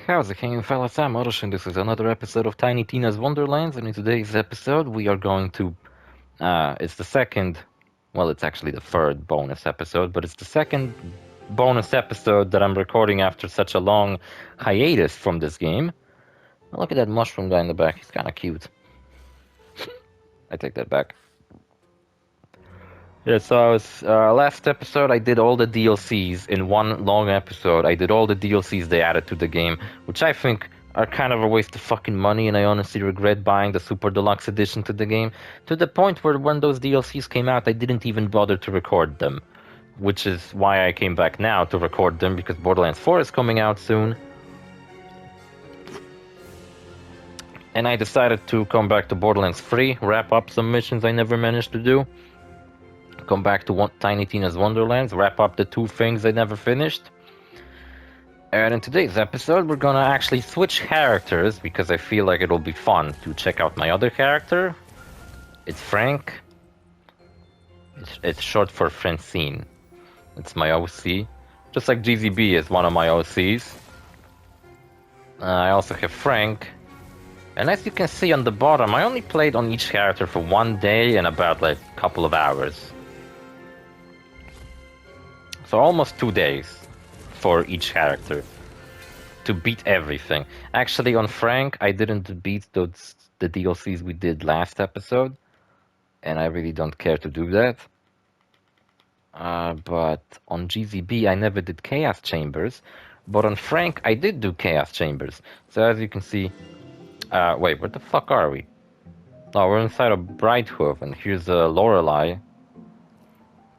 How's it going, fellas? I'm OrosZ, and this is another episode of Tiny Tina's Wonderlands, and in today's episode we are going to, it's the second, well, it's actually the third bonus episode, but it's the second bonus episode that I'm recording after such a long hiatus from this game. Look at that mushroom guy in the back, he's kinda cute. I take that back. Yeah, so last episode I did all the DLCs in one long episode. I did all the DLCs they added to the game, which I think are kind of a waste of fucking money, and I honestly regret buying the Super Deluxe Edition to the game, to the point where when those DLCs came out, I didn't even bother to record them, which is why I came back now to record them, because Borderlands 4 is coming out soon. And I decided to come back to Borderlands 3, wrap up some missions I never managed to do. Come back to Tiny Tina's Wonderlands, wrap up the two things I never finished. And in today's episode, we're gonna actually switch characters because I feel like it'll be fun to check out my other character. It's Frank. It's short for Francine. It's my OC. Just like GZB is one of my OCs. I also have Frank. And as you can see on the bottom, I only played on each character for one day and about like a couple of hours. So almost 2 days for each character to beat everything. Actually, on Frank, I didn't beat the DLCs we did last episode, and I really don't care to do that. But on GZB, I never did Chaos Chambers, but on Frank, I did do Chaos Chambers. So as you can see, wait, where the fuck are we? Oh, we're inside of Brighthoof, and here's Lorelei.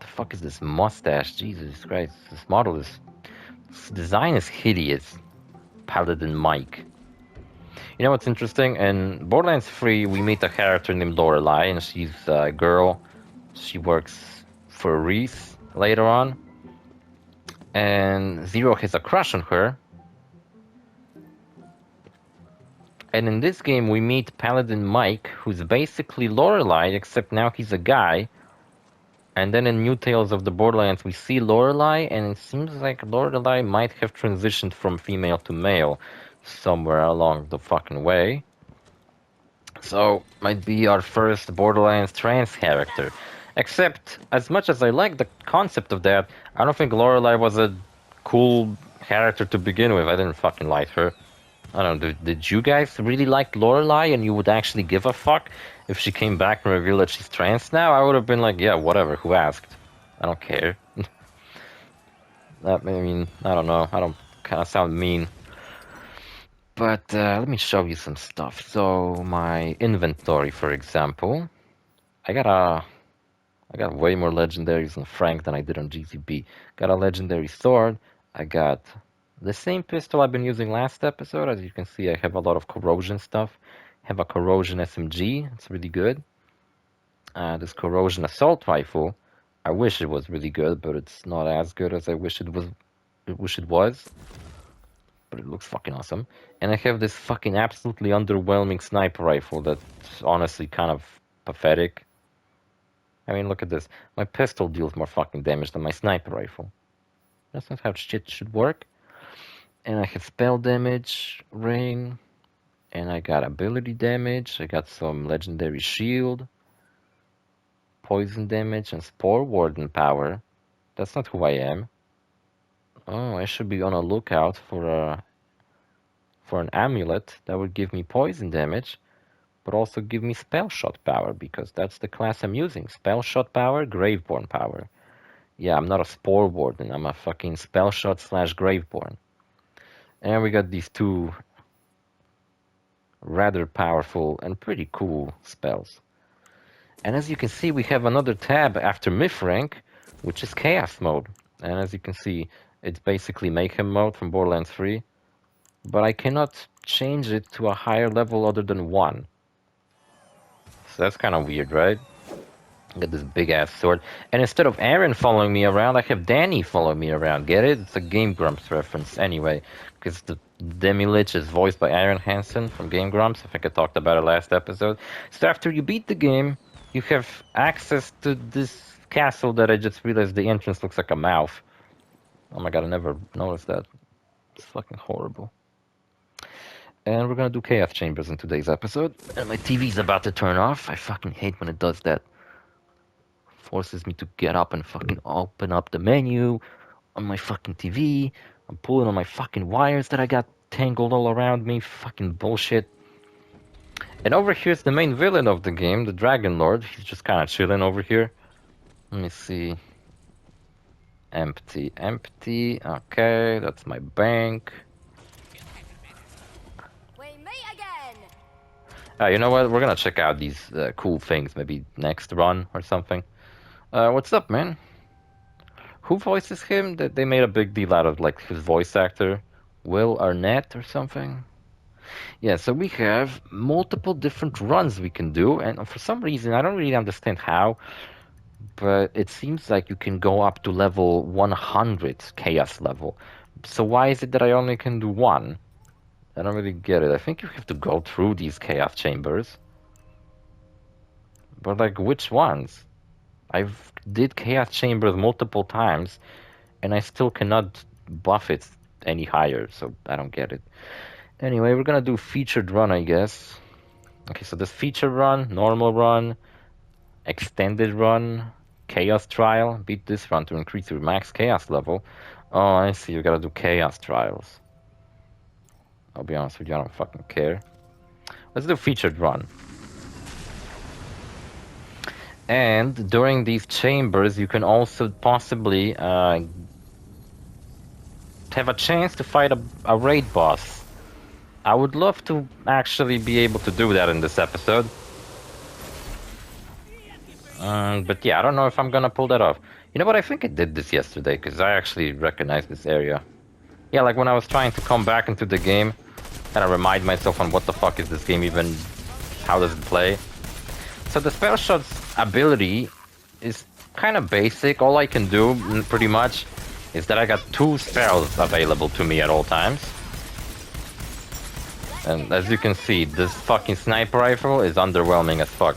The fuck is this mustache? Jesus Christ, this design is hideous. Paladin Mike. You know what's interesting? In Borderlands 3, we meet a character named Lorelei, and she's a girl. She works for Reese later on. And Zero has a crush on her. And in this game, we meet Paladin Mike, who's basically Lorelei, except now he's a guy. And then in New Tales of the Borderlands, we see Lorelei, and it seems like Lorelei might have transitioned from female to male somewhere along the fucking way. So, might be our first Borderlands trans character. Except, as much as I like the concept of that, I don't think Lorelei was a cool character to begin with. I didn't fucking like her. I don't know, did you guys really like Lorelei and you would actually give a fuck if she came back and revealed that she's trans now? I would have been like, yeah, whatever, who asked? I don't care. I mean, I don't know, I don't kind of sound mean. But let me show you some stuff. So, my inventory, for example, I got way more legendaries on Frank than I did on GCB. Got a legendary sword, I got the same pistol I've been using last episode. As you can see, I have a lot of corrosion stuff. Have a corrosion SMG, it's really good. This corrosion assault rifle, I wish it was really good, but it's not as good as I wish it was. But it looks fucking awesome. And I have this fucking absolutely underwhelming sniper rifle that's honestly kind of pathetic. I mean, look at this. My pistol deals more fucking damage than my sniper rifle. That's not how shit should work. And I have spell damage, rain, and I got ability damage, I got some legendary shield, poison damage, and spore warden power. That's not who I am. Oh, I should be on a lookout for an amulet that would give me poison damage, but also give me spell shot power, because that's the class I'm using. Spell shot power, graveborn power. Yeah, I'm not a spore warden, I'm a fucking spell shot / graveborn. And we got these two rather powerful and pretty cool spells. And as you can see, we have another tab after Myth rank, which is Chaos mode. And as you can see, it's basically Mayhem mode from Borderlands 3. But I cannot change it to a higher level other than 1. So that's kind of weird, right? I got this big ass sword. And instead of Aaron following me around, I have Danny following me around. Get it? It's a Game Grumps reference anyway. Because the Demi-Lich is voiced by Aaron Hansen from Game Grumps. I think I talked about it last episode. So after you beat the game, you have access to this castle that I just realized the entrance looks like a mouth. Oh my god, I never noticed that. It's fucking horrible. And we're gonna do Chaos Chambers in today's episode. And my TV's about to turn off. I fucking hate when it does that. Forces me to get up and fucking open up the menu on my fucking TV. I'm pulling on my fucking wires that I got tangled all around me. Fucking bullshit. And over here's the main villain of the game, the Dragon Lord. He's just kind of chilling over here. Let me see. Empty, empty. Okay, that's my bank. We meet again. You know what? We're gonna check out these cool things. Maybe next run or something. What's up, man? Who voices him? That they made a big deal out of like his voice actor, Will Arnett or something. Yeah, so we have multiple different runs we can do, and for some reason I don't really understand how, but it seems like you can go up to level 100 chaos level. So why is it that I only can do one? I don't really get it. I think you have to go through these chaos chambers. But like which ones? I've did chaos chambers multiple times and I still cannot buff it any higher, so I don't get it. Anyway, we're gonna do featured run, I guess. Okay, so this featured run, normal run, extended run, chaos trial. Beat this run to increase your max chaos level. Oh, I see, you gotta do chaos trials. I'll be honest with you, I don't fucking care. Let's do featured run. And during these chambers, you can also possibly have a chance to fight a raid boss. I would love to actually be able to do that in this episode. But yeah, I don't know if I'm gonna pull that off. You know what, I think I did this yesterday, because I actually recognize this area. Yeah, like when I was trying to come back into the game, kind of remind myself on what the fuck is this game even, how does it play. So the spell shot's ability is kind of basic. All I can do, pretty much, is that I got 2 spells available to me at all times. And as you can see, this fucking sniper rifle is underwhelming as fuck.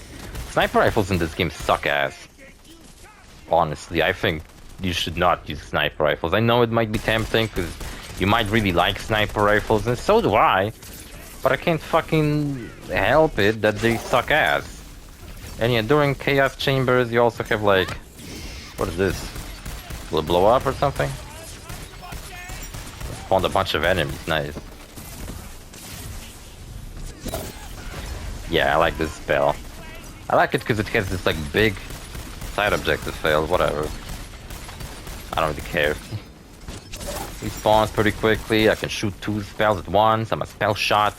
Sniper rifles in this game suck ass. Honestly, I think you should not use sniper rifles. I know it might be tempting, because you might really like sniper rifles, and so do I. But I can't fucking help it that they suck ass. And yeah, during chaos chambers, you also have like... What is this? Will it blow up or something? Spawned a bunch of enemies, nice. Yeah, I like this spell. I like it because it has this like big side objective fail, whatever. I don't really care. He spawns pretty quickly, I can shoot 2 spells at once, I'm a spell shot.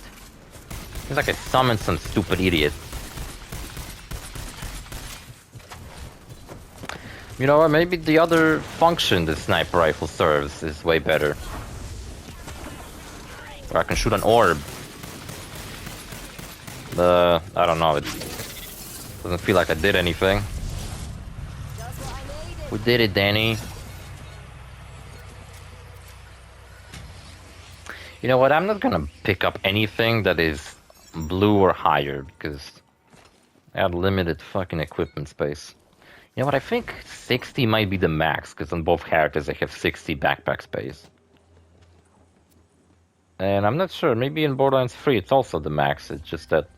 Seems like I summoned some stupid idiot. You know what, maybe the other function the sniper rifle serves is way better. Where I can shoot an orb. I don't know, it doesn't feel like I did anything. We did it, Danny. You know what, I'm not gonna pick up anything that is blue or higher, because I have limited fucking equipment space. You know what, I think 60 might be the max, because on both characters I have 60 backpack space. And I'm not sure, maybe in Borderlands 3 it's also the max, it's just that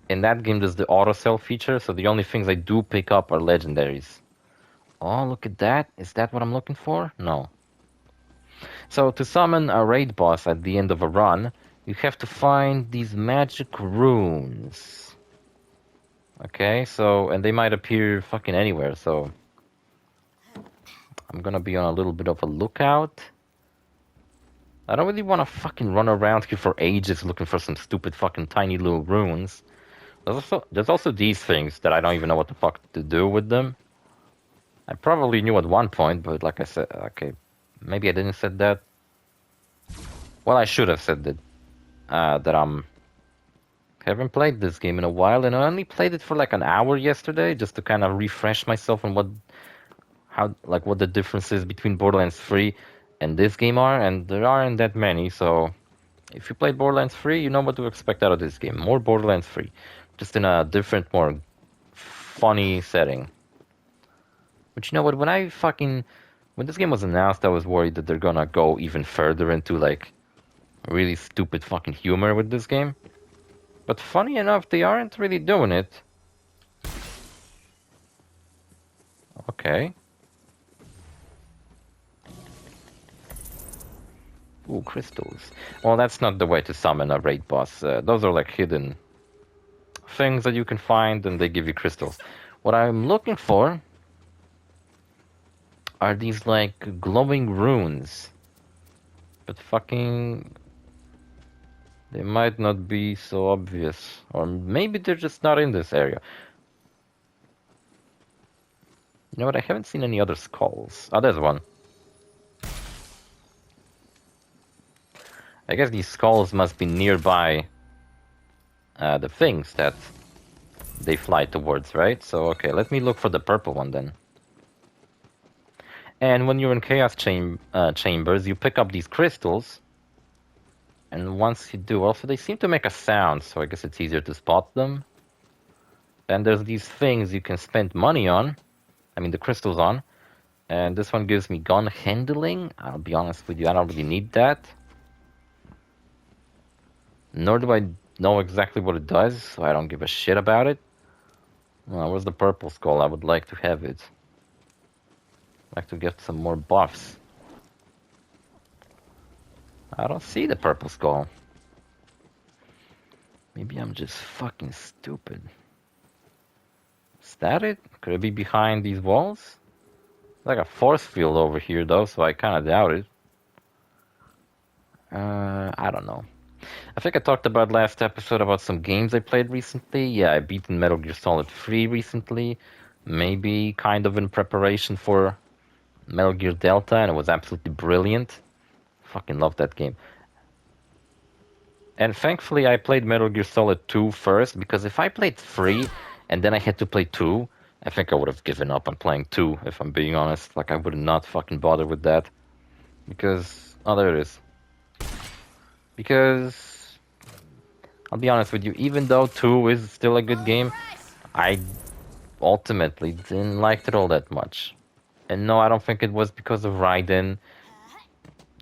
in that game there's the auto-sell feature, so the only things I do pick up are legendaries. Oh, look at that, is that what I'm looking for? No. So to summon a raid boss at the end of a run, you have to find these magic runes. Okay, so, and they might appear fucking anywhere, so I'm gonna be on a little bit of a lookout. I don't really want to fucking run around here for ages looking for some stupid fucking tiny little runes. There's also these things that I don't even know what the fuck to do with them. I probably knew at one point, but like I said, okay, maybe I didn't said that. Well, I should have said that, haven't played this game in a while, and I only played it for like an hour yesterday, just to kind of refresh myself on what the differences between Borderlands 3 and this game are, and there aren't that many, so if you played Borderlands 3, you know what to expect out of this game. More Borderlands 3, just in a different, more funny setting. But you know what, when this game was announced, I was worried that they're gonna go even further into like really stupid fucking humor with this game. But funny enough, they aren't really doing it. Okay. Ooh, crystals. Well, that's not the way to summon a raid boss. Those are like hidden things that you can find and they give you crystals. What I'm looking for are these like glowing runes. But fucking... they might not be so obvious. Or maybe they're just not in this area. You know what? I haven't seen any other skulls. Oh, there's one. I guess these skulls must be nearby the things that they fly towards, right? So, okay, let me look for the purple one then. And when you're in Chaos Chambers, you pick up these crystals. And once you do, also they seem to make a sound, so I guess it's easier to spot them. And there's these things you can spend money on. I mean, the crystals on. And this one gives me gun handling. I'll be honest with you, I don't really need that. Nor do I know exactly what it does, so I don't give a shit about it. Where's the purple skull? I would like to have it. I'd like to get some more buffs. I don't see the purple skull. Maybe I'm just fucking stupid. Is that it? Could it be behind these walls? Like a force field over here though, so I kinda doubt it. I don't know. I think I talked about last episode about some games I played recently. Yeah, I beaten Metal Gear Solid 3 recently. Maybe kind of in preparation for Metal Gear Delta, and it was absolutely brilliant. Fucking love that game. And thankfully I played Metal Gear Solid 2 first, because if I played 3 and then I had to play 2, I think I would have given up on playing 2, if I'm being honest. Like, I would not fucking bother with that. Because... oh, there it is. Because... I'll be honest with you, even though 2 is still a good game, I ultimately didn't like it all that much. And no, I don't think it was because of Raiden.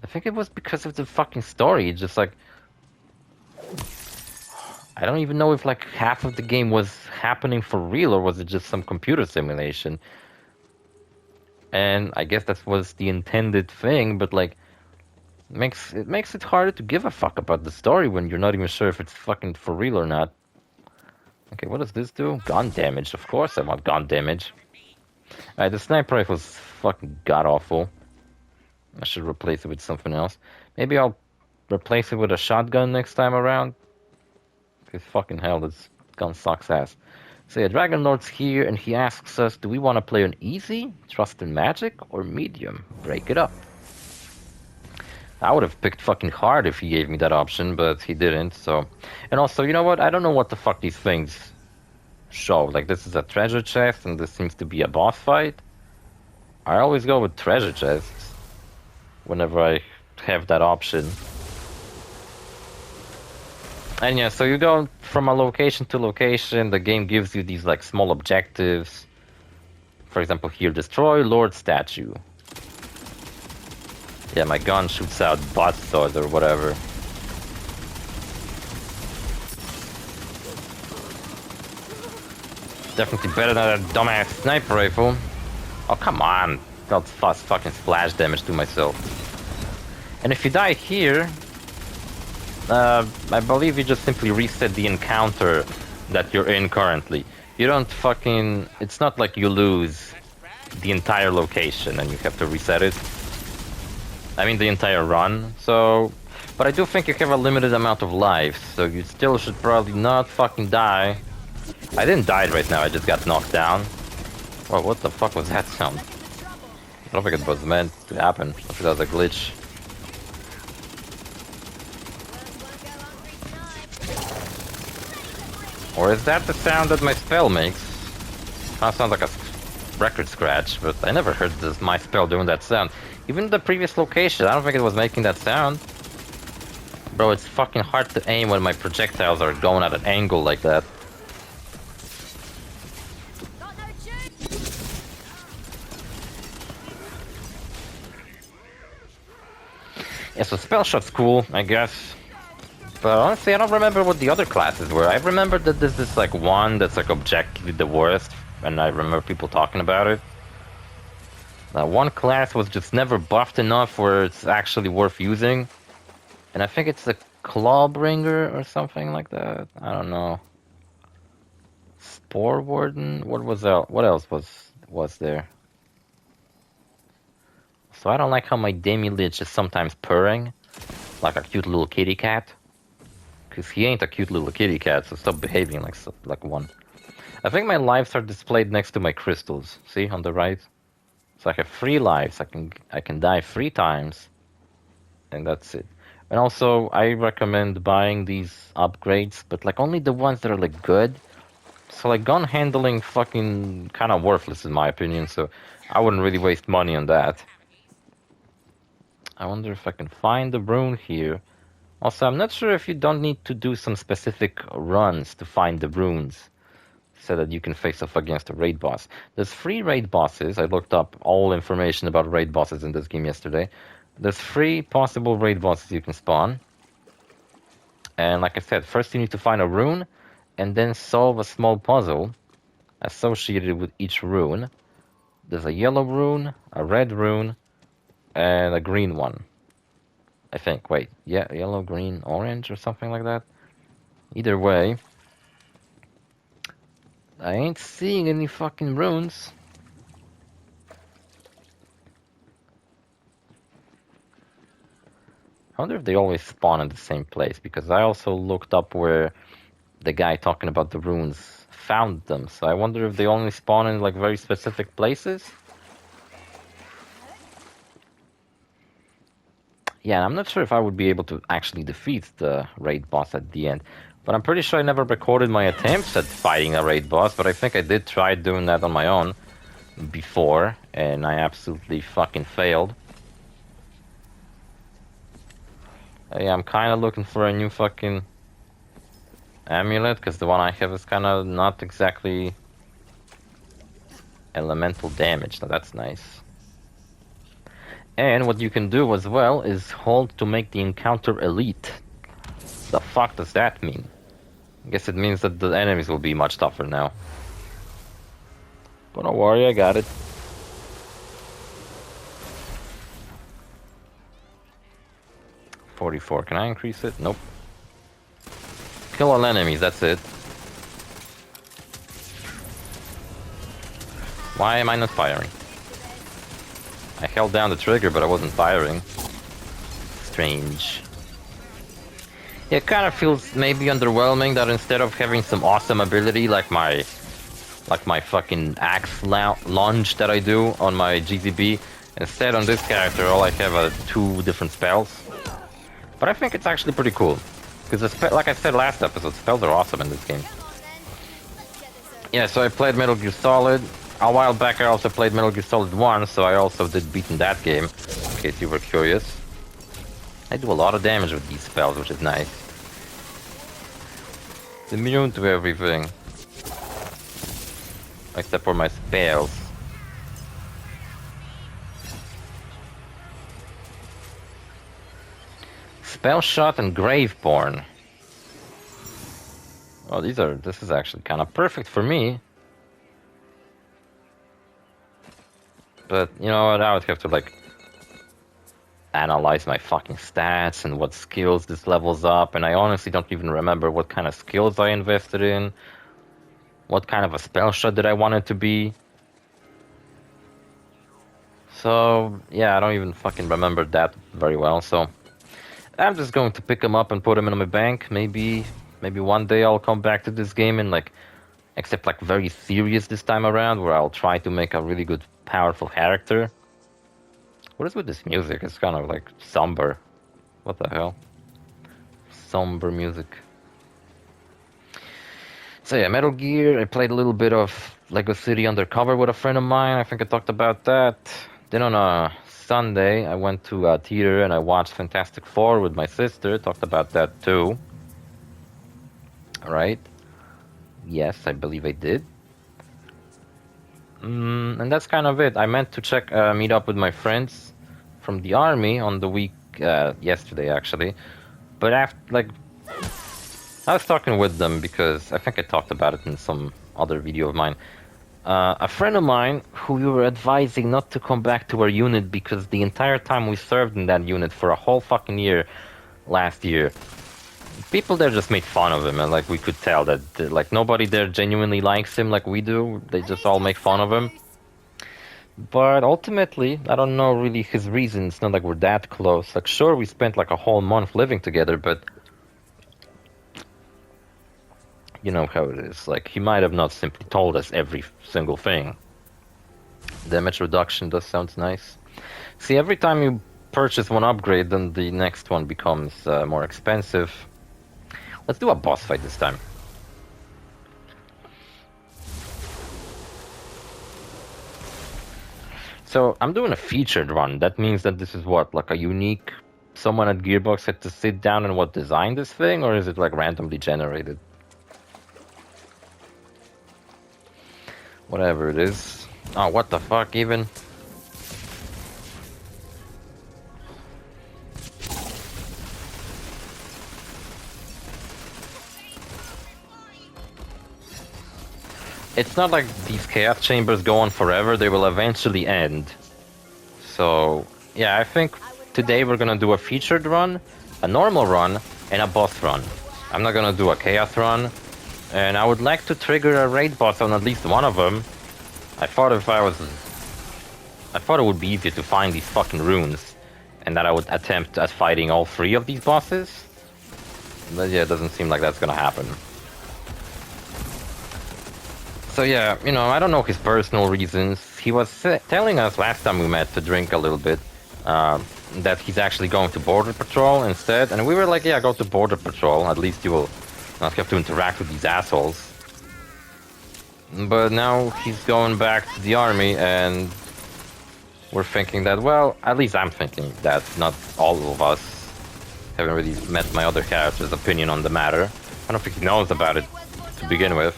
I think it was because of the fucking story. It's just like... I don't even know if like half of the game was happening for real or was it just some computer simulation. And I guess that was the intended thing, but like... it makes it harder to give a fuck about the story when you're not even sure if it's fucking for real or not. Okay, what does this do? Gun damage. Of course I want gun damage. Alright, the sniper rifle is fucking god-awful. I should replace it with something else. Maybe I'll replace it with a shotgun next time around. Because fucking hell, this gun sucks ass. So yeah, Dragon Lord's here and he asks us, do we want to play on easy, trust in magic, or medium? Break it up. I would have picked fucking hard if he gave me that option, but he didn't, so... And also, you know what? I don't know what the fuck these things show. Like, this is a treasure chest, and this seems to be a boss fight. I always go with treasure chests whenever I have that option. And yeah, so you go from a location to location, the game gives you these, like, small objectives. For example, here, destroy Lord Statue. Yeah, my gun shoots out buzzsaws or whatever. Definitely better than that dumbass sniper rifle. Oh, come on. Dealt fast fucking splash damage to myself. And if you die here, I believe you just simply reset the encounter that you're in currently. You don't fucking... It's not like you lose the entire location and you have to reset it. I mean the entire run, so... But I do think you have a limited amount of lives, so you still should probably not fucking die. I didn't die right now, I just got knocked down. Well, what the fuck was that sound? I don't think it was meant to happen. I think that was a glitch. Or is that the sound that my spell makes? That sounds like a record scratch, but I never heard my spell doing that sound. Even the previous location, I don't think it was making that sound. Bro, it's fucking hard to aim when my projectiles are going at an angle like that. Yeah, so spell shot's cool, I guess. But honestly, I don't remember what the other classes were. I remember that there's this like one that's like objectively the worst, and I remember people talking about it. One class was just never buffed enough where it's actually worth using. And I think it's the Clawbringer or something like that. I don't know. Spore Warden? What was that? What else was there? So I don't like how my Demi-Lich is sometimes purring, like a cute little kitty cat. Because he ain't a cute little kitty cat, so stop behaving like one. I think my lives are displayed next to my crystals. See, on the right? So I have 3 lives. I can die 3 times. And that's it. And also, I recommend buying these upgrades, but like only the ones that are like good. So like gun handling fucking kind of worthless in my opinion, so I wouldn't really waste money on that. I wonder if I can find the rune here. Also, I'm not sure if you don't need to do some specific runs to find the runes, so that you can face off against a raid boss. There's 3 raid bosses. I looked up all information about raid bosses in this game yesterday. There's 3 possible raid bosses you can spawn. And like I said, first you need to find a rune, and then solve a small puzzle associated with each rune. There's a yellow rune, a red rune, and a green one. I think. Wait, yeah, yellow, green, orange, or something like that. Either way, I ain't seeing any fucking runes. I wonder if they always spawn in the same place, because I also looked up where the guy talking about the runes found them, so I wonder if they only spawn in like very specific places. Yeah, I'm not sure if I would be able to actually defeat the raid boss at the end, but I'm pretty sure I never recorded my attempts at fighting a raid boss, but I think I did try doing that on my own before, and I absolutely fucking failed. Yeah, I'm kind of looking for a new fucking amulet, because the one I have is kind of not exactly elemental damage, so that's nice. And what you can do as well is hold to make the encounter elite. The fuck does that mean? I guess it means that the enemies will be much tougher now. But don't worry, I got it. $44. Can I increase it? Nope. Kill all enemies, that's it. Why am I not firing? I held down the trigger, but I wasn't firing. Strange. Yeah, it kind of feels maybe underwhelming that instead of having some awesome ability like my fucking axe launch that I do on my GZB, instead on this character all I have are 2 different spells. But I think it's actually pretty cool. Because like I said last episode, spells are awesome in this game. Yeah, so I played Metal Gear Solid. A while back I also played Metal Gear Solid 1, so I also did beat in that game, in case you were curious. I do a lot of damage with these spells, which is nice. It's immune to everything. Except for my spells. Spell Shot and Graveborn. Oh, this is actually kind of perfect for me. But, you know what, I would have to, like, analyze my fucking stats and what skills this levels up, and I honestly don't even remember what kind of skills I invested in. What kind of a spell shot did I want it to be? So, yeah, I don't even fucking remember that very well, so... I'm just going to pick him up and put him in my bank. Maybe one day I'll come back to this game and, like, except, like, very serious this time around, where I'll try to make a really good, powerful character. What is with this music? It's kind of, like, somber. What the hell? Somber music. So yeah, Metal Gear, I played a little bit of Lego City Undercover with a friend of mine. I think I talked about that. Then on a Sunday, I went to a theater and I watched Fantastic Four with my sister. Talked about that too. Alright. Yes, I believe I did. And that's kind of it. I meant to meet up with my friends from the army on the week yesterday actually. But after, like, I was talking with them because I think I talked about it in some other video of mine. A friend of mine who we were advising not to come back to our unit because the entire time we served in that unit for a whole fucking year last year, people there just made fun of him, and like we could tell that like nobody there genuinely likes him like we do. They just all make fun of him. But ultimately, I don't know really his reasons. It's not like we're that close. Like, sure, we spent like a whole month living together, but you know how it is. Like, he might have not simply told us every single thing. Damage reduction does sound nice. See, every time you purchase one upgrade, then the next one becomes more expensive. Let's do a boss fight this time. So, I'm doing a featured run. That means that this is what, like a unique... Someone at Gearbox had to sit down and what, design this thing? Or is it like randomly generated? Whatever it is. Oh, what the fuck even? It's not like these chaos chambers go on forever, they will eventually end. So, yeah, I think today we're gonna do a featured run, a normal run, and a boss run. I'm not gonna do a chaos run, and I would like to trigger a raid boss on at least one of them. I thought it would be easier to find these fucking runes, and that I would attempt at fighting all three of these bosses. But yeah, it doesn't seem like that's gonna happen. So yeah, you know, I don't know his personal reasons. He was telling us last time we met to drink a little bit, that he's actually going to Border Patrol instead. And we were like, yeah, go to Border Patrol. At least you will not have to interact with these assholes. But now he's going back to the army, and we're thinking that, well, at least I'm thinking that not all of us haven't really met my other character's opinion on the matter. I don't think he knows about it to begin with.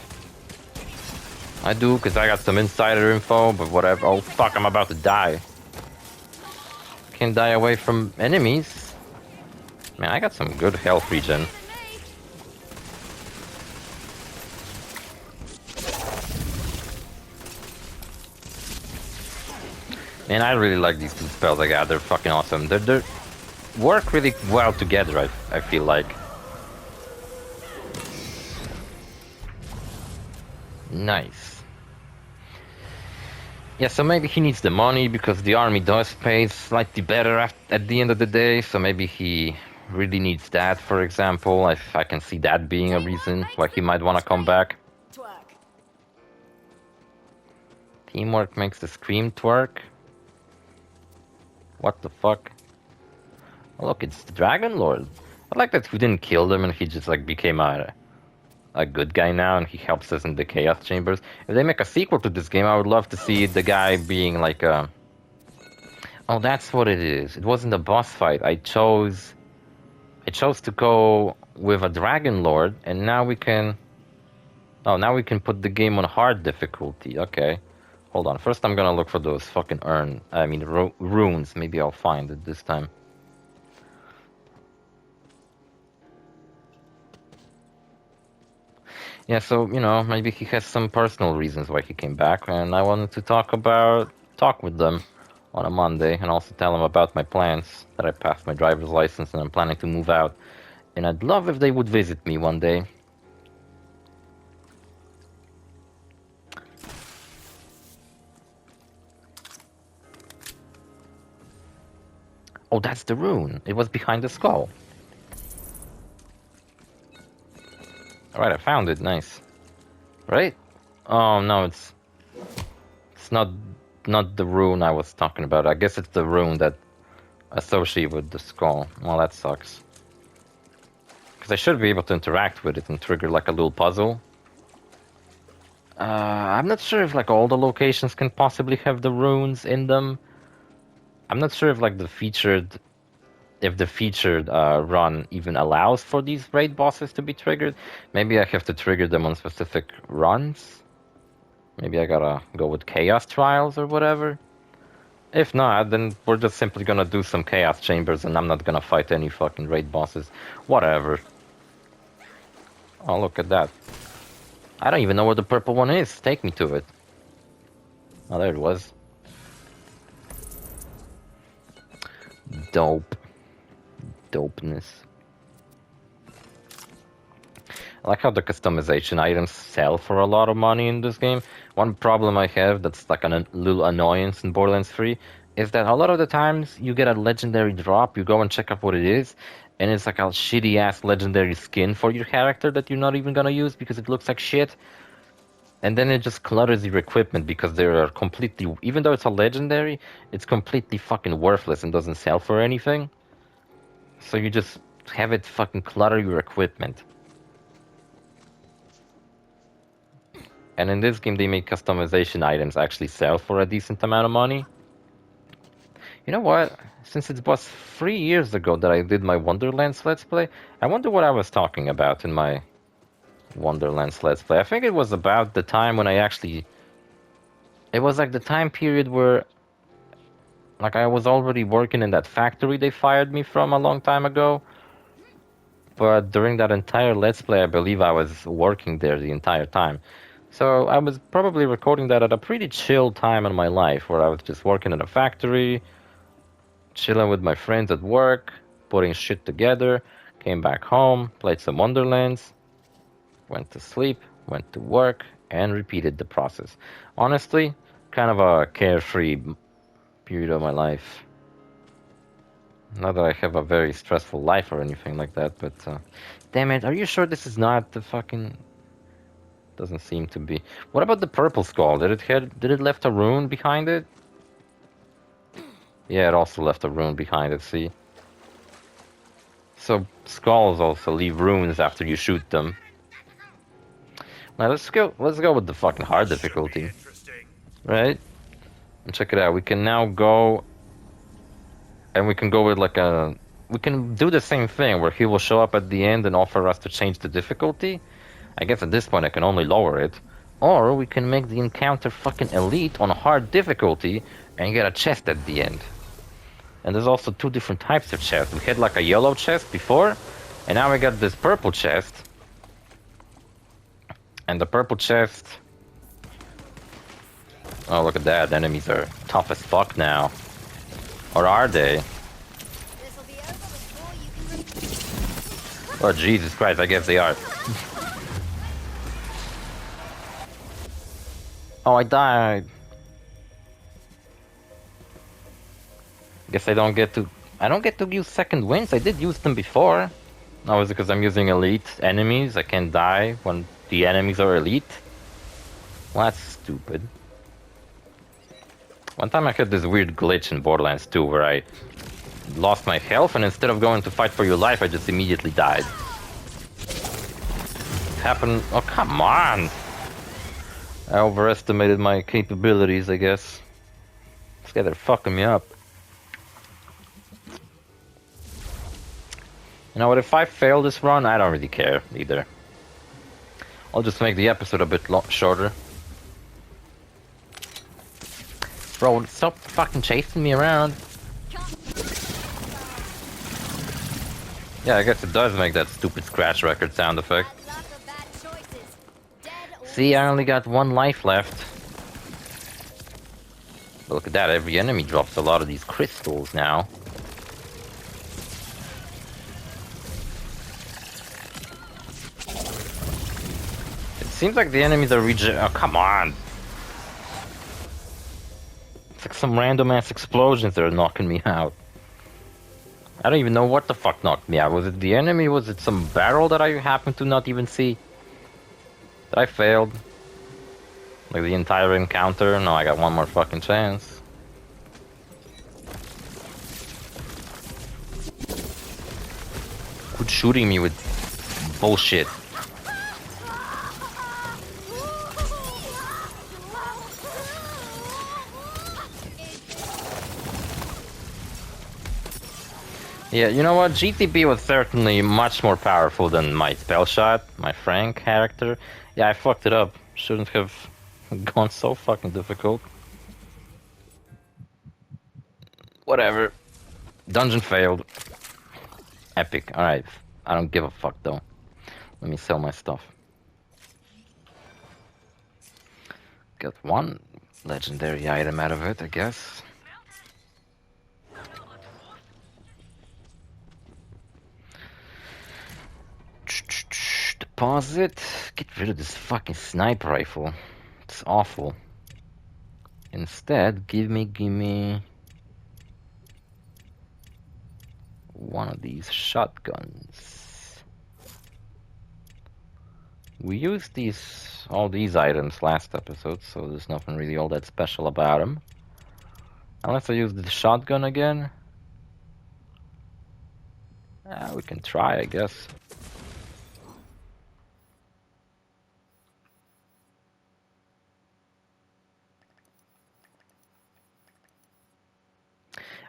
I do, because I got some insider info, but whatever. Oh, fuck, I'm about to die. Can't die away from enemies. Man, I got some good health regen. Man, I really like these two spells I got. They're fucking awesome. They work really well together, I feel like. Nice. Yeah, so maybe he needs the money because the army does pay slightly better at the end of the day, so maybe he really needs that, for example. I can see that being a reason why he might want to come back. Teamwork makes the scream twerk. What the fuck? Oh, look, it's the Dragon Lord. I like that we didn't kill them and he just like became a good guy now, and he helps us in the Chaos Chambers. If they make a sequel to this game, I would love to see the guy being like a... Oh, that's what it is. It wasn't a boss fight. I chose to go with a Dragon Lord, and now we can... Oh, now we can put the game on hard difficulty. Okay. Hold on. First I'm gonna look for those fucking runes. Maybe I'll find it this time. Yeah, so, you know, maybe he has some personal reasons why he came back, and I wanted to talk with them on a Monday, and also tell them about my plans, that I passed my driver's license and I'm planning to move out. And I'd love if they would visit me one day. Oh, that's the rune. It was behind the skull. Alright, I found it. Nice. Right? Oh, no, it's not the rune I was talking about. I guess it's the rune that associated with the skull. Well, that sucks. Because I should be able to interact with it and trigger like a little puzzle. I'm not sure if like all the locations can possibly have the runes in them. I'm not sure if like the featured run even allows for these raid bosses to be triggered. Maybe I have to trigger them on specific runs. Maybe I gotta go with Chaos Trials or whatever. If not, then we're just simply gonna do some chaos chambers and I'm not gonna fight any fucking raid bosses. Whatever. Oh, look at that. I don't even know where the purple one is. Take me to it. Oh, there it was. Dope. Dopeness. I like how the customization items sell for a lot of money in this game. One problem I have that's like a little annoyance in Borderlands 3 is that a lot of the times you get a legendary drop, you go and check up what it is, and it's like a shitty ass legendary skin for your character that you're not even gonna use because it looks like shit. And then it just clutters your equipment because they are completely, even though it's a legendary, it's completely fucking worthless and doesn't sell for anything. So you just have it fucking clutter your equipment. And in this game, they make customization items actually sell for a decent amount of money. You know what? Since it was 3 years ago that I did my Wonderlands Let's Play, I wonder what I was talking about in my Wonderlands Let's Play. I think it was about the time when I actually... It was like the time period where... Like I was already working in that factory they fired me from a long time ago. But during that entire Let's Play, I believe I was working there the entire time. So I was probably recording that at a pretty chill time in my life, where I was just working in a factory, chilling with my friends at work, putting shit together, came back home, played some Wonderlands, went to sleep, went to work, and repeated the process. Honestly, kind of a carefree period of my life. Not that I have a very stressful life or anything like that, but damn it, are you sure this is not the fucking... Doesn't seem to be. What about the purple skull? Did it left a rune behind it? Yeah, it also left a rune behind it, see? So skulls also leave runes after you shoot them. Now let's go with the fucking hard difficulty. Right? And check it out. We can now go and we can go with like a... We can do the same thing where he will show up at the end and offer us to change the difficulty. I guess at this point I can only lower it. Or we can make the encounter fucking elite on a hard difficulty and get a chest at the end. And there's also two different types of chests. We had like a yellow chest before, and now we got this purple chest. And the purple chest... Oh, look at that. The enemies are tough as fuck now. Or are they? Oh, Jesus Christ, I guess they are. Oh, I died. Guess I don't get to use second winds. I did use them before. Oh, is it because I'm using elite enemies? I can't die when the enemies are elite? Well, that's stupid. One time I had this weird glitch in Borderlands 2 where I lost my health and instead of going to fight for your life, I just immediately died. It happened... Oh, come on! I overestimated my capabilities, I guess. This guys are fucking me up. You know what, if I fail this run, I don't really care, either. I'll just make the episode a bit shorter. Bro, stop fucking chasing me around. Yeah, I guess it does make that stupid scratch record sound effect. See, I only got one life left. But look at that, every enemy drops a lot of these crystals now. It seems like the enemies are oh, come on! It's like some random ass explosions that are knocking me out. I don't even know what the fuck knocked me out. Was it the enemy? Was it some barrel that I happened to not even see? That I failed? Like the entire encounter? No, I got one more fucking chance. Quit shooting me with bullshit. Yeah, you know what? GTB was certainly much more powerful than my spell shot, my Frank character. Yeah, I fucked it up. Shouldn't have gone so fucking difficult. Whatever. Dungeon failed. Epic. Alright. I don't give a fuck though. Let me sell my stuff. Got one legendary item out of it, I guess. Deposit. Get rid of this fucking sniper rifle. It's awful. Instead, give me one of these shotguns. We used all these items last episode, so there's nothing really all that special about them. Unless I use the shotgun again. We can try, I guess.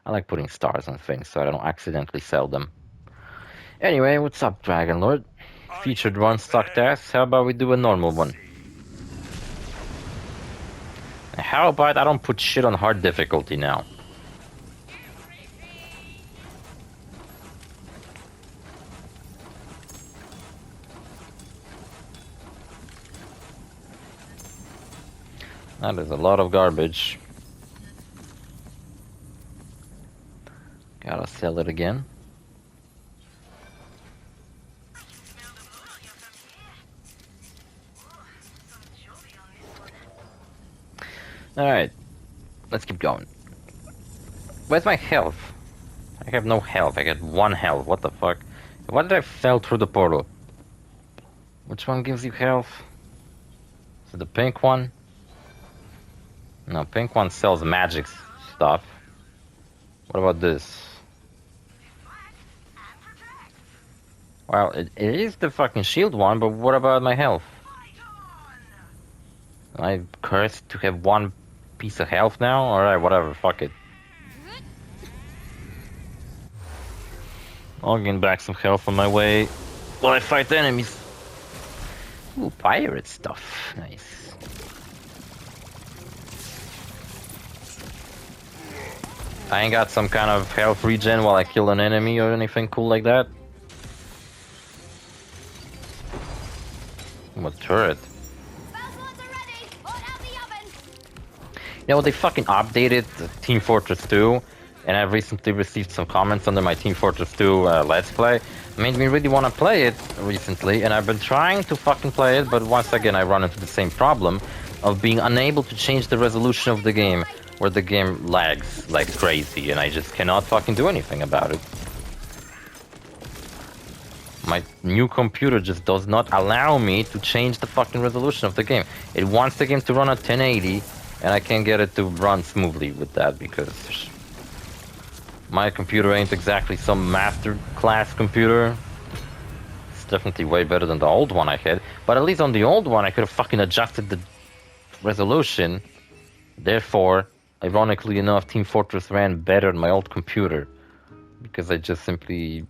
I like putting stars on things so I don't accidentally sell them. Anyway, what's up, Dragon Lord? Featured one sucked ass. How about we do a normal one? How about I don't put shit on hard difficulty now? That is a lot of garbage. Gotta sell it again. Alright, let's keep going. Where's my health? I have no health, I got 1 health, what the fuck? Why did I fell through the portal? Which one gives you health? Is it the pink one? No, pink one sells magic stuff. What about this? Well, it is the fucking shield one, but what about my health? Am I cursed to have 1 piece of health now? Alright, whatever, fuck it. I'll gain back some health on my way while I fight the enemies. Ooh, pirate stuff. Nice. I ain't got some kind of health regen while I kill an enemy or anything cool like that. What turret? You know, they fucking updated Team Fortress 2, and I've recently received some comments under my Team Fortress 2 Let's Play. Made me really want to play it recently, and I've been trying to fucking play it, but once again I run into the same problem of being unable to change the resolution of the game, where the game lags like crazy, and I just cannot fucking do anything about it. My new computer just does not allow me to change the fucking resolution of the game. It wants the game to run at 1080, and I can't get it to run smoothly with that because my computer ain't exactly some master class computer. It's definitely way better than the old one I had, but at least on the old one I could have fucking adjusted the resolution. Therefore, ironically enough, Team Fortress ran better on my old computer because I just simply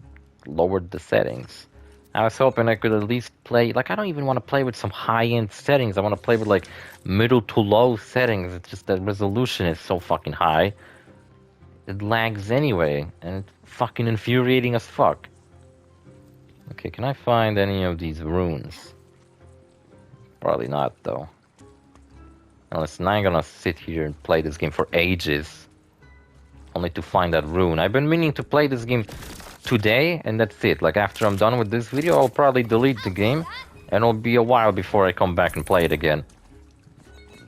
lowered the settings. I was hoping I could at least play, like I don't even want to play with some high-end settings. I want to play with like middle to low settings. It's just that resolution is so fucking high. It lags anyway, and it's fucking infuriating as fuck. Okay, can I find any of these runes? Probably not though. Unless now I'm gonna sit here and play this game for ages only to find that rune. I've been meaning to play this game today, and that's it. Like, after I'm done with this video, I'll probably delete the game, and it'll be a while before I come back and play it again.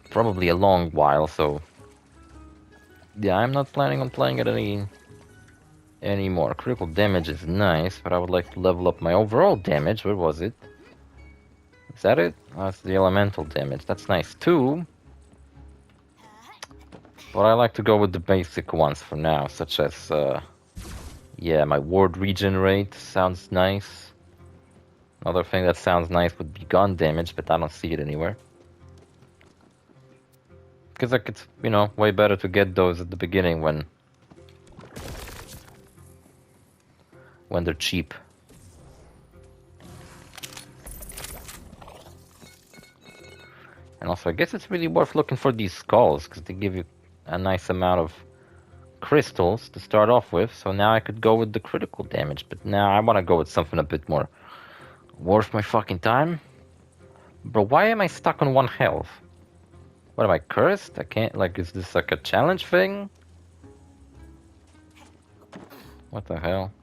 Probably a long while, so... yeah, I'm not planning on playing it anymore. Critical damage is nice, but I would like to level up my overall damage. Where was it? Is that it? Oh, that's the elemental damage. That's nice, too. But I like to go with the basic ones for now, such as... yeah, my ward regenerate sounds nice. Another thing that sounds nice would be gun damage, but I don't see it anywhere. Because like it's, you know, way better to get those at the beginning when they're cheap. And also, I guess it's really worth looking for these skulls, because they give you a nice amount of crystals to start off with, so now I could go with the critical damage. But now I want to go with something a bit more worth my fucking time. Bro, why am I stuck on 1 health? What, am I cursed? I can't, like, is this like a challenge thing? What the hell?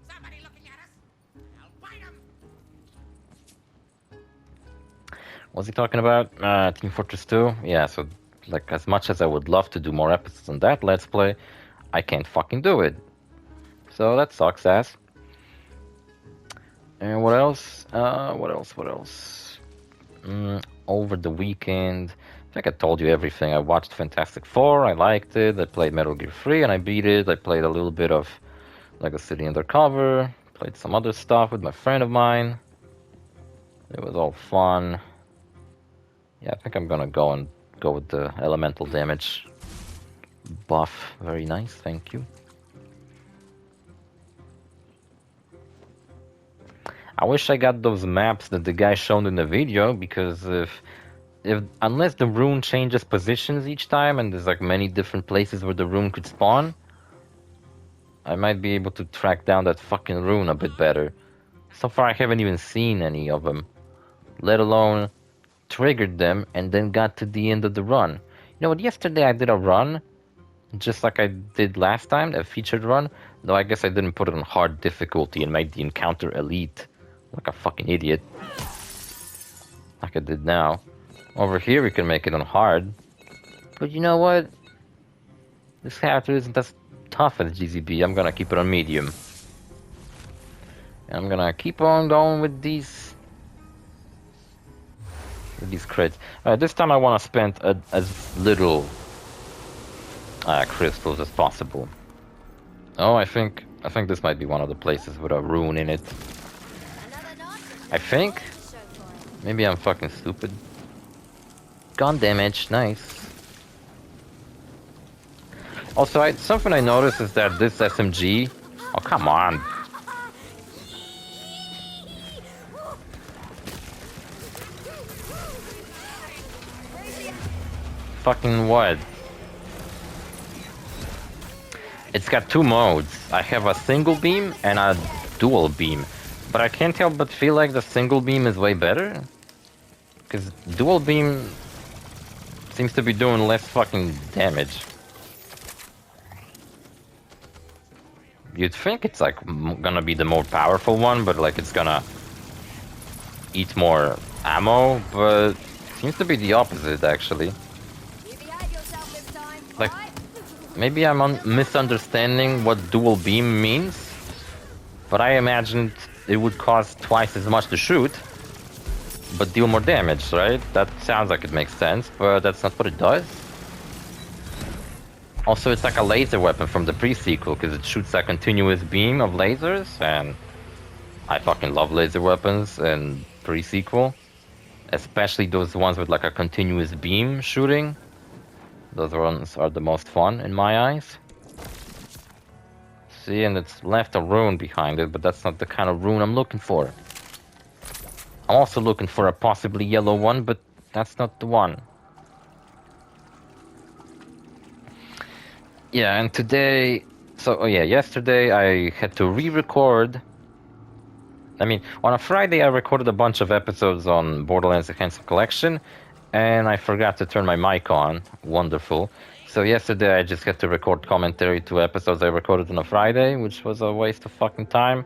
Somebody looking at us? I'll fight him. What's he talking about? Team Fortress 2? Yeah, so, like, as much as I would love to do more episodes on that Let's Play, I can't fucking do it. So that sucks ass. And what else? What else? Over the weekend, I think I told you everything. I watched Fantastic Four, I liked it. I played Metal Gear 3 and I beat it. I played a little bit of Lego City Undercover. Played some other stuff with my friend of mine. It was all fun. Yeah, I think I'm gonna go with the elemental damage buff. Very nice, thank you. I wish I got those maps that the guy showed in the video, because unless the rune changes positions each time and there's like many different places where the rune could spawn, I might be able to track down that fucking rune a bit better. So far I haven't even seen any of them, let alone triggered them and then got to the end of the run. You know what, yesterday I did a run, just like I did last time, a featured run, though I guess I didn't put it on hard difficulty and made the encounter elite, like a fucking idiot, like I did now. Over here we can make it on hard, but you know what? This character isn't as tough as GZB. I'm gonna keep it on medium. And I'm gonna keep on going with these crits. This time I want to spend as little crystals as possible. Oh, I think this might be one of the places with a rune in it. I think. Maybe I'm fucking stupid. Gun damage, nice. Also, something I noticed is that this SMG... Oh, come on. Fucking what? It's got 2 modes. I have a single beam and a dual beam. But I can't help but feel like the single beam is way better. Because dual beam seems to be doing less fucking damage. You'd think it's like gonna be the more powerful one, but like it's gonna eat more ammo, but seems to be the opposite actually. Like, maybe I'm misunderstanding what dual beam means, but I imagined it would cost twice as much to shoot, but deal more damage, right? That sounds like it makes sense, but that's not what it does. Also, it's like a laser weapon from the pre-sequel, because it shoots a continuous beam of lasers, and I fucking love laser weapons in pre-sequel. Especially those ones with like a continuous beam shooting. Those ones are the most fun in my eyes. See, and it's left a rune behind it, but that's not the kind of rune I'm looking for. I'm also looking for a possibly yellow one, but that's not the one. Yeah, and today... So, oh yeah, yesterday I had to re-record... I mean, on a Friday I recorded a bunch of episodes on Borderlands Enhanced Collection, and I forgot to turn my mic on. Wonderful. So yesterday I just had to record commentary to episodes I recorded on a Friday, which was a waste of fucking time.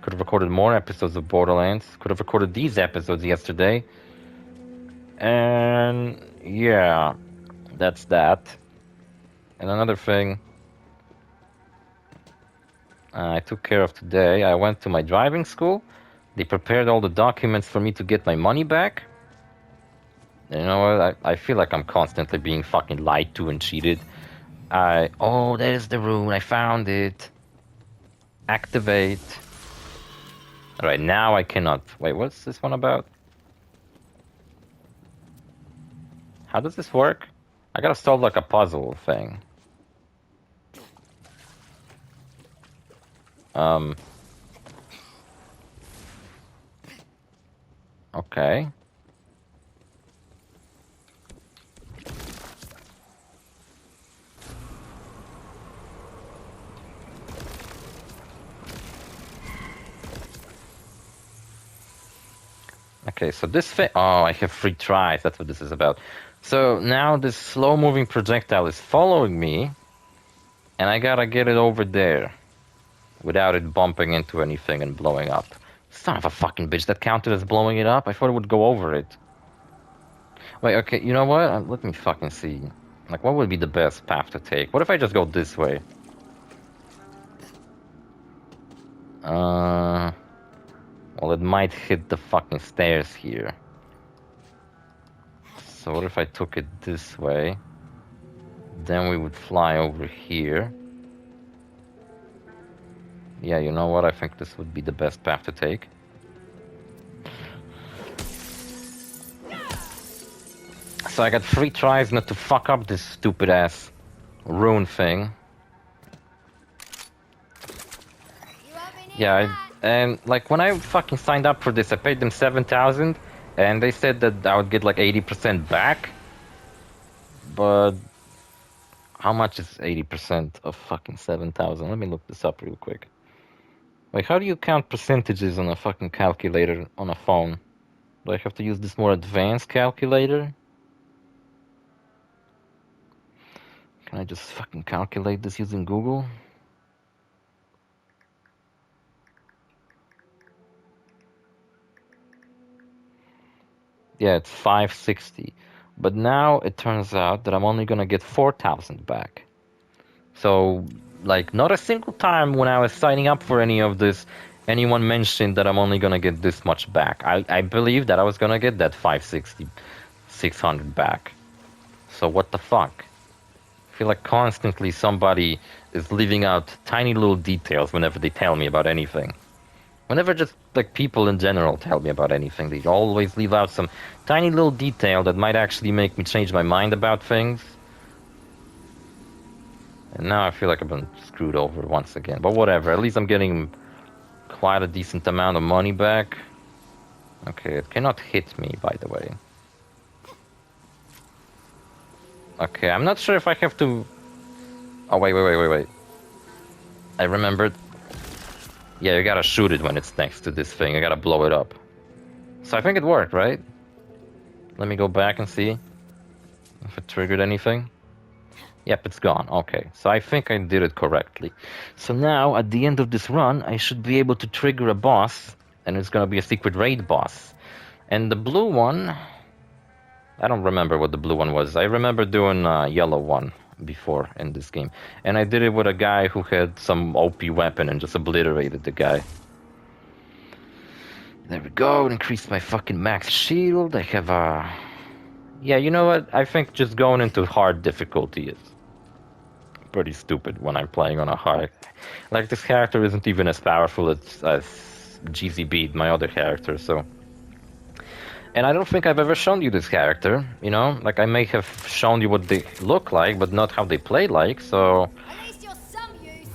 Could have recorded more episodes of Borderlands. Could have recorded these episodes yesterday. And yeah, that's that. And another thing I took care of today, I went to my driving school. They prepared all the documents for me to get my money back. You know what? I feel like I'm constantly being fucking lied to and cheated. Oh, there's the rune. I found it. Activate. Alright, now I cannot. Wait, what's this one about? How does this work? I gotta solve like a puzzle thing. Okay. Okay, so this oh, I have 3 tries. That's what this is about. So now this slow-moving projectile is following me, and I gotta get it over there without it bumping into anything and blowing up. Son of a fucking bitch, that counted as blowing it up? I thought it would go over it. Wait, okay, you know what? Let me fucking see. Like, what would be the best path to take? What if I just go this way? Well, it might hit the fucking stairs here. So what if I took it this way? Then we would fly over here. Yeah, you know what? I think this would be the best path to take. So I got 3 tries not to fuck up this stupid ass rune thing. Yeah, and like when I fucking signed up for this, I paid them 7,000, and they said that I would get like 80% back. But how much is 80% of fucking 7,000? Let me look this up real quick. Like, how do you count percentages on a fucking calculator on a phone? Do I have to use this more advanced calculator? Can I just fucking calculate this using Google? Yeah, it's 560. But now it turns out that I'm only gonna get 4,000 back. So, like, not a single time when I was signing up for any of this, anyone mentioned that I'm only gonna get this much back. I believe that I was gonna get that 560, 600 back. So what the fuck? I feel like constantly somebody is leaving out tiny little details whenever they tell me about anything. Whenever just like people in general tell me about anything, they always leave out some tiny little detail that might actually make me change my mind about things. And now I feel like I've been screwed over once again. But whatever, at least I'm getting quite a decent amount of money back. Okay, it cannot hit me, by the way. Okay, I'm not sure if I have to... Oh, wait. I remembered. Yeah, you gotta shoot it when it's next to this thing. You gotta blow it up. So I think it worked, right? Let me go back and see if it triggered anything. Yep, it's gone. Okay, so I think I did it correctly. So now, at the end of this run, I should be able to trigger a boss, and it's gonna be a secret raid boss. And the blue one... I don't remember what the blue one was. I remember doing a yellow one before in this game. And I did it with a guy who had some OP weapon and just obliterated the guy. There we go, increased my fucking max shield. I have a... Yeah, you know what? I think just going into hard difficulty is pretty stupid when I'm playing on a hard... Like, this character isn't even as powerful as GZB, my other character, so... And I don't think I've ever shown you this character, you know? Like, I may have shown you what they look like, but not how they play like, so... At least you're some use.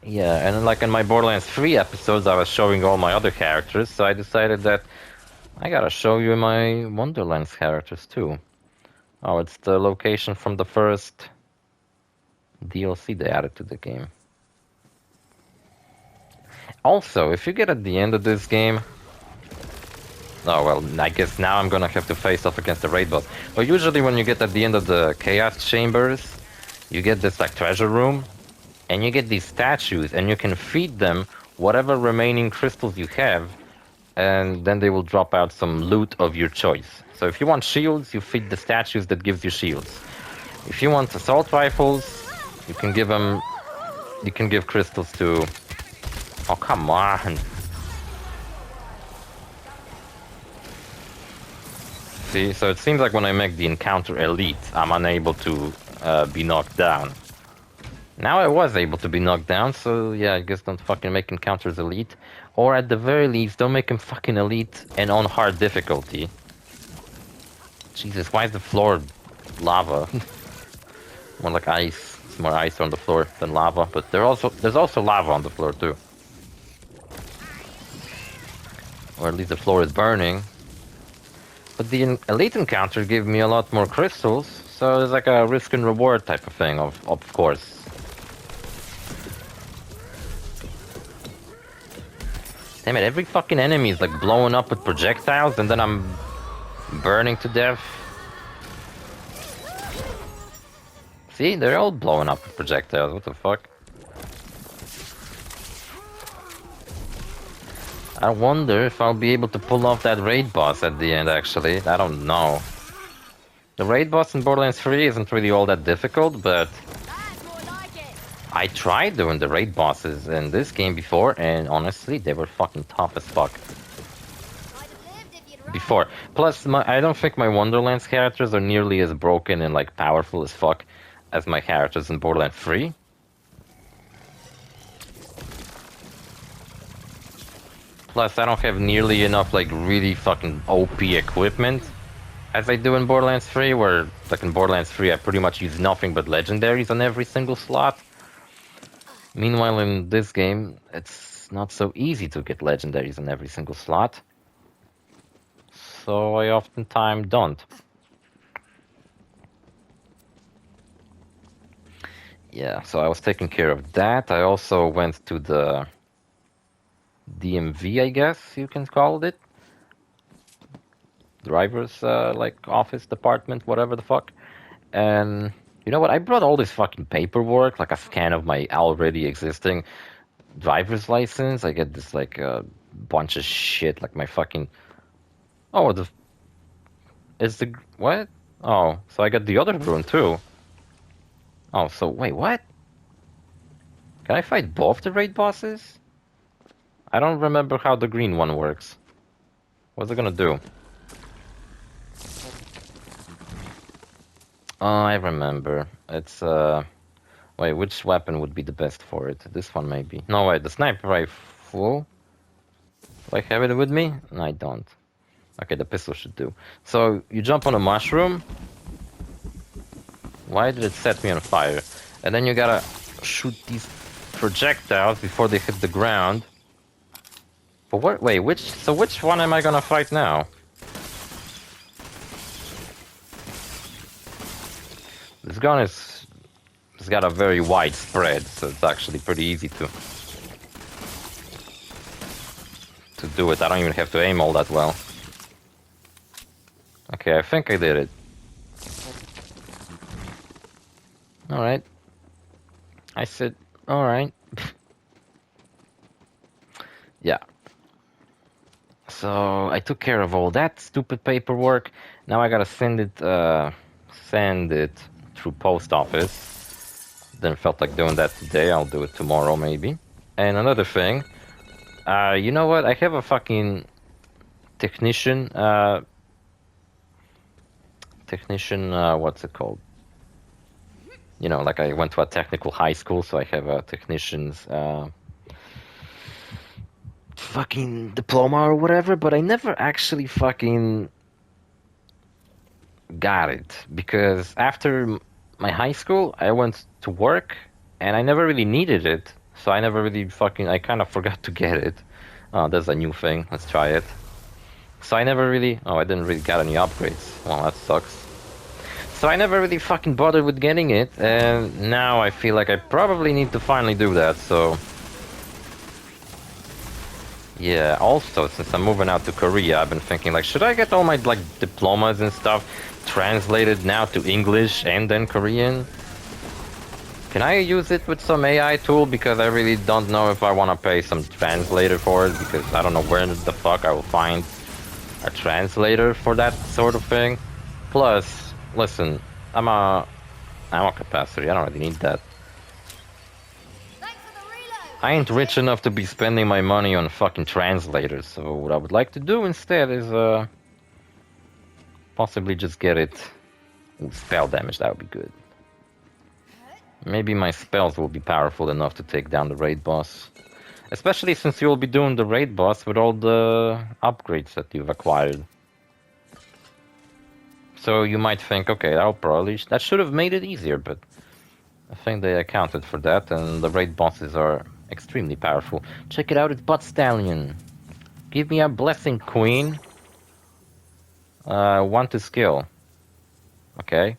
Yeah, and like in my Borderlands 3 episodes, I was showing all my other characters, so I decided that I gotta show you my Wonderlands characters too. Oh, it's the location from the first DLC they added to the game. Also, if you get at the end of this game... Oh, well, I guess now I'm gonna have to face off against the raid boss. But usually when you get at the end of the Chaos Chambers, you get this, like, treasure room, and you get these statues, and you can feed them whatever remaining crystals you have, and then they will drop out some loot of your choice. So if you want shields, you feed the statues that gives you shields. If you want assault rifles, you can give them... You can give crystals to... Oh, come on! See, so it seems like when I make the encounter elite, I'm unable to be knocked down. Now I was able to be knocked down, so yeah, I guess don't fucking make encounters elite. Or at the very least, don't make them fucking elite and on hard difficulty. Jesus, why is the floor lava? More like ice. It's more ice on the floor than lava, but there's also lava on the floor too. Or at least the floor is burning. But the elite encounter gave me a lot more crystals, so it's like a risk and reward type of thing, of course. Damn it, every fucking enemy is like blowing up with projectiles and then I'm burning to death. See, they're all blowing up with projectiles, what the fuck? I wonder if I'll be able to pull off that raid boss at the end, actually. I don't know. The raid boss in Borderlands 3 isn't really all that difficult, but I tried doing the raid bosses in this game before, and honestly, they were fucking tough as fuck. Before. Plus, I don't think my Wonderlands characters are nearly as broken and like powerful as fuck as my characters in Borderlands 3. Plus, I don't have nearly enough like really fucking OP equipment as I do in Borderlands 3, where like in Borderlands 3 I pretty much use nothing but legendaries on every single slot. Meanwhile, in this game, it's not so easy to get legendaries on every single slot. So I oftentimes don't. Yeah, so I was taking care of that. I also went to the DMV, I guess you can call it. Driver's, like, office, department, whatever the fuck. And you know what? I brought all this fucking paperwork, like a scan of my already existing driver's license. I get this, like, bunch of shit, like my fucking... Oh, is the... What? Oh, so I got the other rune, too. Oh, so, wait, what? Can I fight both the raid bosses? I don't remember how the green one works. What's it gonna do? Oh, I remember. It's, wait, which weapon would be the best for it? This one, maybe. No, wait, the sniper rifle? Do I have it with me? No, I don't. Okay, the pistol should do. So, you jump on a mushroom. Why did it set me on fire? And then you gotta shoot these projectiles before they hit the ground. But what? Wait, which one am I gonna fight now? This gun it's got a very wide spread, so it's actually pretty easy to do it. I don't even have to aim all that well. Okay, I think I did it. Alright. I said, alright. Yeah. So, I took care of all that stupid paperwork. Now I gotta send it through post office. Didn't felt like doing that today. I'll do it tomorrow, maybe. And another thing. You know what? I have a fucking technician, what's it called? You know, like I went to a technical high school, so I have a technician's, fucking diploma or whatever, but I never actually fucking got it, because after my high school, I went to work, and I never really needed it, so I never really I kind of forgot to get it. Oh, there's a new thing, let's try it. So I never really, I didn't really get any upgrades. Well, that sucks. So I never really fucking bothered with getting it, and now I feel like I probably need to finally do that, so... Yeah, also, since I'm moving out to Korea, I've been thinking, like, should I get all my, like, diplomas and stuff translated now to English and then Korean? Can I use it with some AI tool? Because I really don't know if I want to pay some translator for it, because I don't know where the fuck I will find a translator for that sort of thing. Plus, listen, I'm a ammo capacity, I don't really need that. I ain't rich enough to be spending my money on fucking translators, so what I would like to do instead is, possibly just get it with spell damage. That would be good. Maybe my spells will be powerful enough to take down the raid boss. Especially since you'll be doing the raid boss with all the upgrades that you've acquired. So you might think, okay, that should have made it easier, but I think they accounted for that, and the raid bosses are extremely powerful. Check it out, it's Butt Stallion. Give me a blessing, queen. 1 to skill. Okay.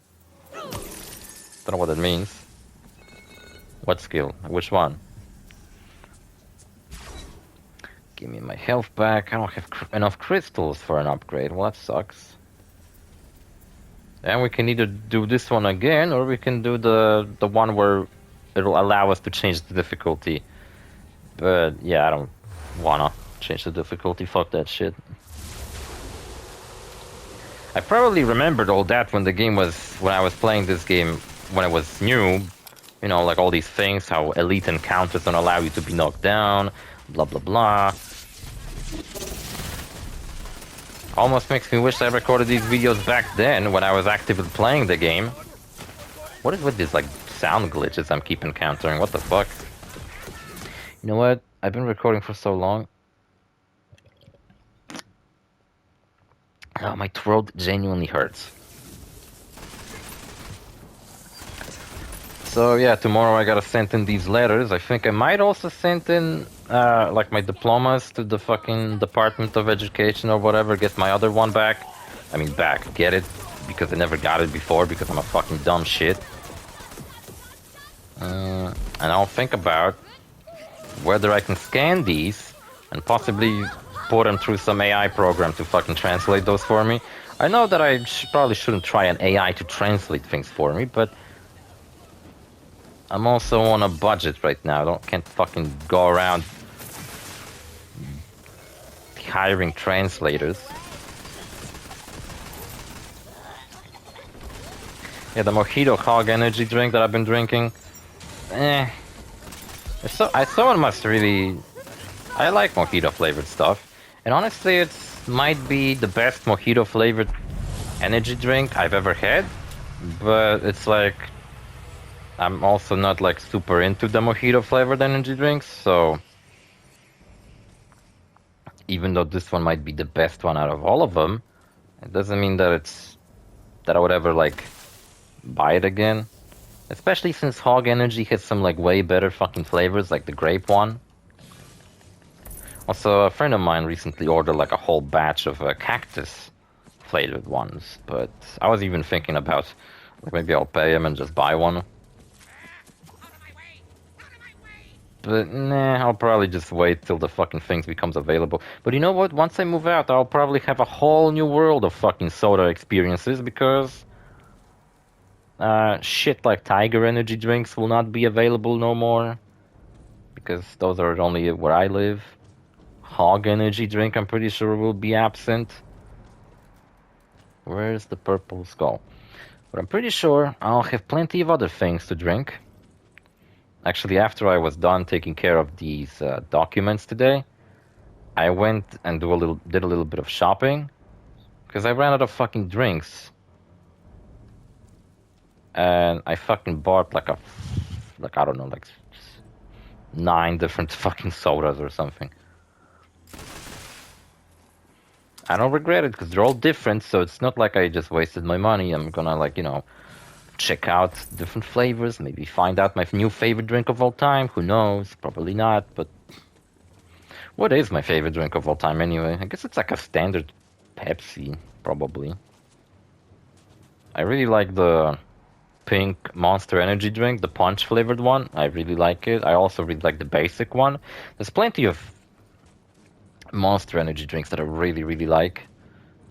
Don't know what that means. What skill? Which one? Give me my health back. I don't have enough crystals for an upgrade. Well, that sucks. And we can either do this one again, or we can do the one where it'll allow us to change the difficulty. But yeah, I don't wanna change the difficulty. Fuck that shit. I probably remembered all that when I was playing this game when it was new. You know, like all these things, how elite encounters don't allow you to be knocked down, blah blah blah. Almost makes me wish I recorded these videos back then when I was actively playing the game. What is with these like sound glitches I'm keep encountering? What the fuck? You know what? I've been recording for so long. Oh, my throat genuinely hurts. So yeah, tomorrow I gotta send in these letters. I think I might also send in like my diplomas to the fucking Department of Education or whatever. Get my other one back. I mean back, get it, because I never got it before because I'm a fucking dumb shit. And I'll think about whether I can scan these and possibly put them through some AI program to fucking translate those for me. I know that I probably shouldn't try an AI to translate things for me, but I'm also on a budget right now. Can't fucking go around hiring translators. Yeah, the Mojito Hog energy drink that I've been drinking. Someone must really... I like mojito flavored stuff. And honestly, it might be the best mojito flavored energy drink I've ever had. But it's like... I'm also not like super into the mojito flavored energy drinks, so... Even though this one might be the best one out of all of them, it doesn't mean that I would ever like buy it again. Especially since Hog Energy has some like way better fucking flavors, like the grape one. Also, a friend of mine recently ordered like a whole batch of cactus flavored ones, but I was even thinking about like maybe I'll pay him and just buy one. But nah, I'll probably just wait till the fucking things becomes available. But you know what? Once I move out, I'll probably have a whole new world of fucking soda experiences because shit like Tiger energy drinks will not be available no more. Because those are only where I live. Hog energy drink, I'm pretty sure will be absent. Where's the purple skull? But I'm pretty sure I'll have plenty of other things to drink. Actually, after I was done taking care of these documents today, I went and did a little bit of shopping because I ran out of fucking drinks, and I fucking bought like I don't know, like 9 different fucking sodas or something. I don't regret it because they're all different, so it's not like I just wasted my money. I'm gonna like, you know, check out different flavors, maybe find out my new favorite drink of all time. Who knows? Probably not, but what is my favorite drink of all time anyway? I guess it's like a standard Pepsi, probably. I really like the pink Monster Energy drink, the punch flavored one. I really like it. I also really like the basic one. There's plenty of Monster Energy drinks that I really, really like.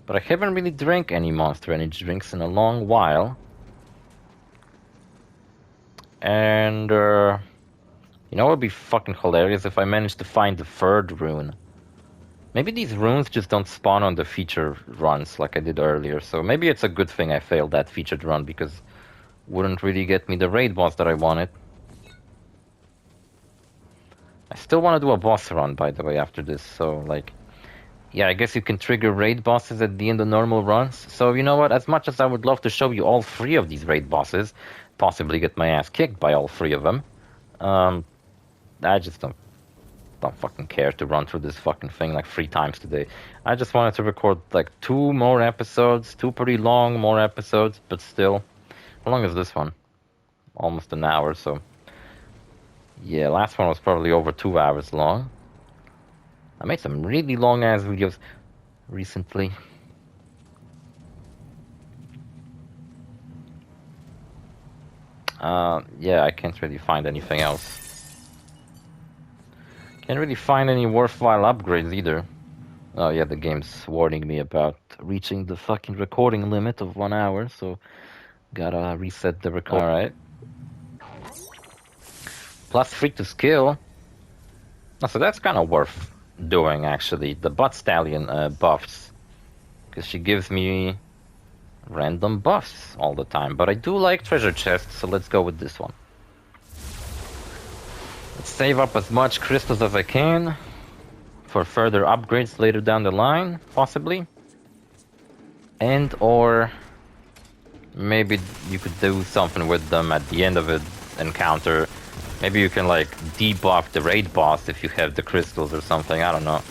But I haven't really drank any Monster Energy drinks in a long while. And, you know what would be fucking hilarious if I managed to find the 3rd rune. Maybe these runes just don't spawn on the feature runs like I did earlier, so maybe it's a good thing I failed that featured run, because it wouldn't really get me the raid boss that I wanted. I still want to do a boss run, by the way, after this, so, like... Yeah, I guess you can trigger raid bosses at the end of normal runs. So, you know what? As much as I would love to show you all 3 of these raid bosses, possibly get my ass kicked by all 3 of them, I just don't fucking care to run through this fucking thing like 3 times today. I just wanted to record like 2 more episodes, 2 pretty long more episodes, but still. How long is this one? Almost an hour, so... Yeah, last one was probably over 2 hours long. I made some really long-ass videos recently. Yeah, I can't really find anything else. Can't really find any worthwhile upgrades either. Oh yeah, the game's warning me about reaching the fucking recording limit of 1 hour, so gotta reset the record. Alright. +3 to skill. Oh, so that's kind of worth doing, actually. The Butt Stallion buffs. Because she gives me random buffs all the time. But I do like treasure chests, so let's go with this one. Let's save up as much crystals as I can for further upgrades later down the line, possibly. And or maybe you could do something with them at the end of an encounter. Maybe you can like debuff the raid boss if you have the crystals or something, I don't know.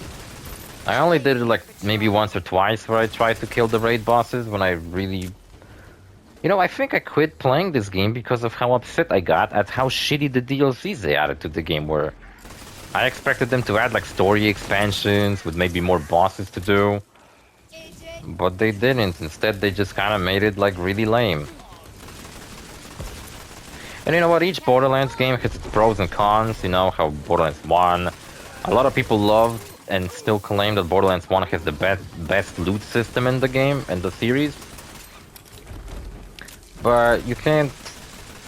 I only did it like maybe once or twice where I tried to kill the raid bosses when I really... You know, I think I quit playing this game because of how upset I got at how shitty the DLCs they added to the game were. I expected them to add like story expansions with maybe more bosses to do. But they didn't. Instead, they just kind of made it like really lame. And you know what? Each Borderlands game has its pros and cons. You know how Borderlands 1... A lot of people love and still claim that Borderlands 1 has the best loot system in the game, and the series. But you can't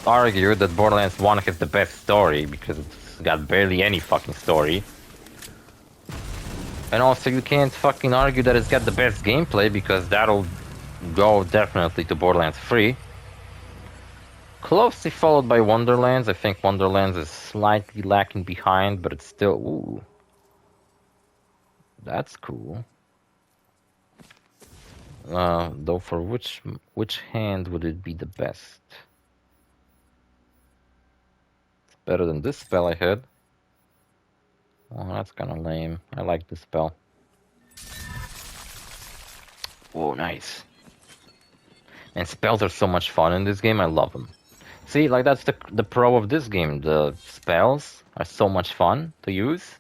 argue that Borderlands 1 has the best story, because it's got barely any fucking story. And also you can't fucking argue that it's got the best gameplay, because that'll go definitely to Borderlands 3. Closely followed by Wonderlands. I think Wonderlands is slightly lacking behind, but it's still... Ooh. That's cool. Though for which hand would it be the best? It's better than this spell I had. Oh, that's kind of lame. I like this spell. Whoa, nice. And spells are so much fun in this game. I love them. See, like that's the pro of this game. The spells are so much fun to use.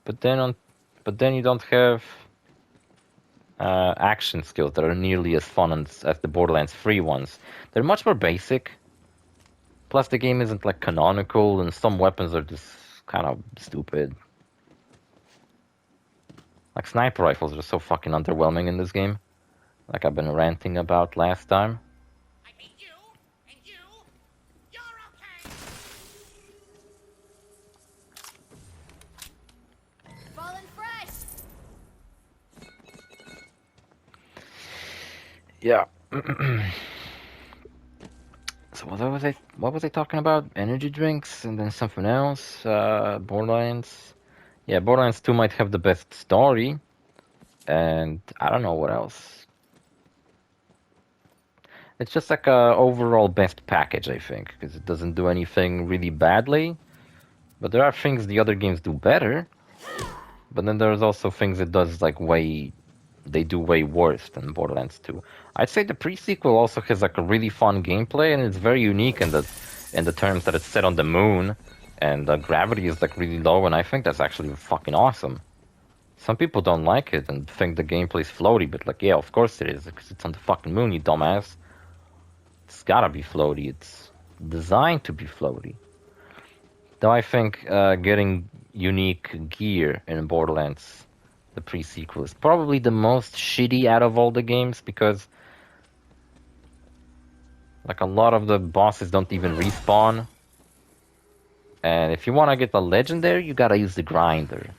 But then you don't have action skills that are nearly as fun as the Borderlands 3 ones. They're much more basic. Plus the game isn't like canonical, and some weapons are just kind of stupid. Like sniper rifles are so fucking underwhelming in this game. Like I've been ranting about last time. I mean you, and you, you're okay. Fallen fresh. Yeah. So what was I talking about? Energy drinks and then something else. Borderlands. Yeah, Borderlands 2 might have the best story. And I don't know what else. It's just like a overall best package, I think, because it doesn't do anything really badly. But there are things the other games do better. But then there's also things it does like they do way worse than Borderlands 2. I'd say the pre-sequel also has like a really fun gameplay, and it's very unique in the terms that it's set on the moon, and the gravity is like really low, and I think that's actually fucking awesome. Some people don't like it and think the gameplay's floaty, but like, yeah, of course it is, because it's on the fucking moon, you dumbass. It's gotta be floaty. It's designed to be floaty. Though I think getting unique gear in Borderlands, the pre-sequel, is probably the most shitty out of all the games, because like a lot of the bosses don't even respawn. And if you want to get the legendary, you gotta use the grinder.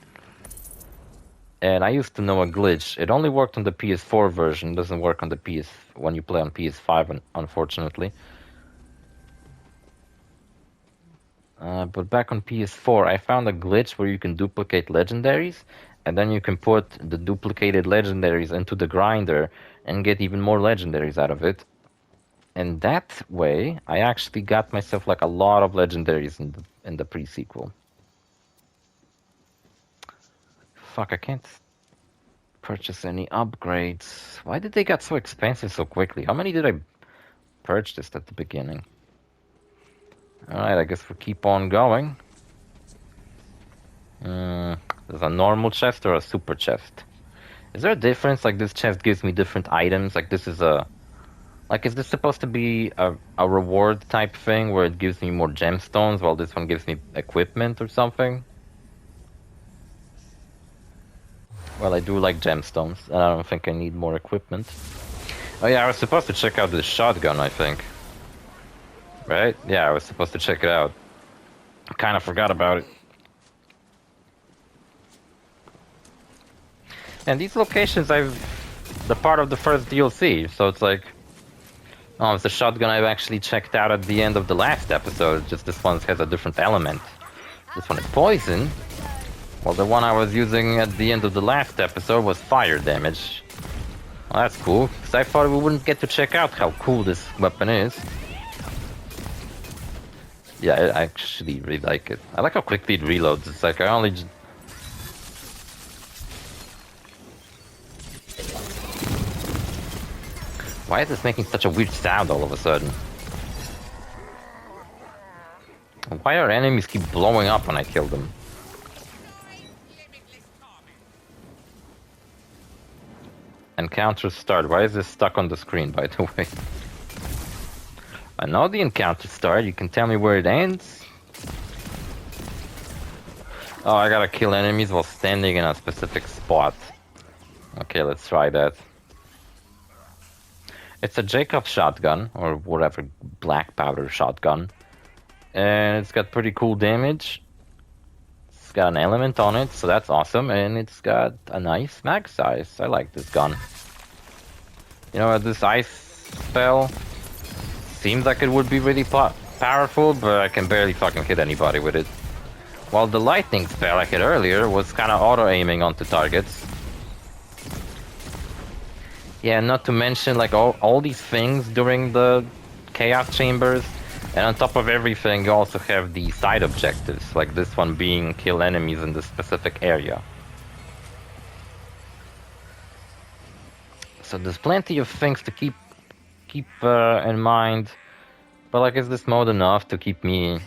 And I used to know a glitch. It only worked on the PS4 version. It doesn't work on the PS when you play on PS5, unfortunately. But back on PS4, I found a glitch where you can duplicate legendaries, and then you can put the duplicated legendaries into the grinder and get even more legendaries out of it. And that way, I actually got myself like a lot of legendaries in the pre-sequel. Fuck, I can't purchase any upgrades. Why did they get so expensive so quickly? How many did I purchase at the beginning? Alright, I guess we'll keep on going. There's a normal chest or a super chest? Is there a difference? Like this chest gives me different items? Like this is a... Like is this supposed to be a reward type thing where it gives me more gemstones while this one gives me equipment or something? Well, I do like gemstones, and I don't think I need more equipment. Oh yeah, I was supposed to check out the shotgun, I think. Right? Yeah, I was supposed to check it out. I kind of forgot about it. And these locations, they're part of the first DLC, so it's like... Oh, it's the shotgun I've actually checked out at the end of the last episode, just this one has a different element. This one is poison. Well, the one I was using at the end of the last episode was fire damage. Well, that's cool, because I thought we wouldn't get to check out how cool this weapon is. Yeah, I actually really like it. I like how quickly it reloads. It's like I only... Why is this making such a weird sound all of a sudden? Why are enemies keep blowing up when I kill them? Limitless torment. Encounter start. Why is this stuck on the screen, by the way? I know the encounter start. You can tell me where it ends? Oh, I gotta kill enemies while standing in a specific spot. Okay, let's try that. It's a Jacob shotgun, or whatever, black powder shotgun. And it's got pretty cool damage. It's got an element on it, so that's awesome. And it's got a nice mag size. I like this gun. You know, this ice spell seems like it would be really powerful, but I can barely fucking hit anybody with it. While the lightning spell I hit earlier was kind of auto-aiming onto targets. Yeah, not to mention like all these things during the chaos chambers, and on top of everything you also have the side objectives, like this one being kill enemies in this specific area. So there's plenty of things to keep in mind, but like, is this mode enough to keep me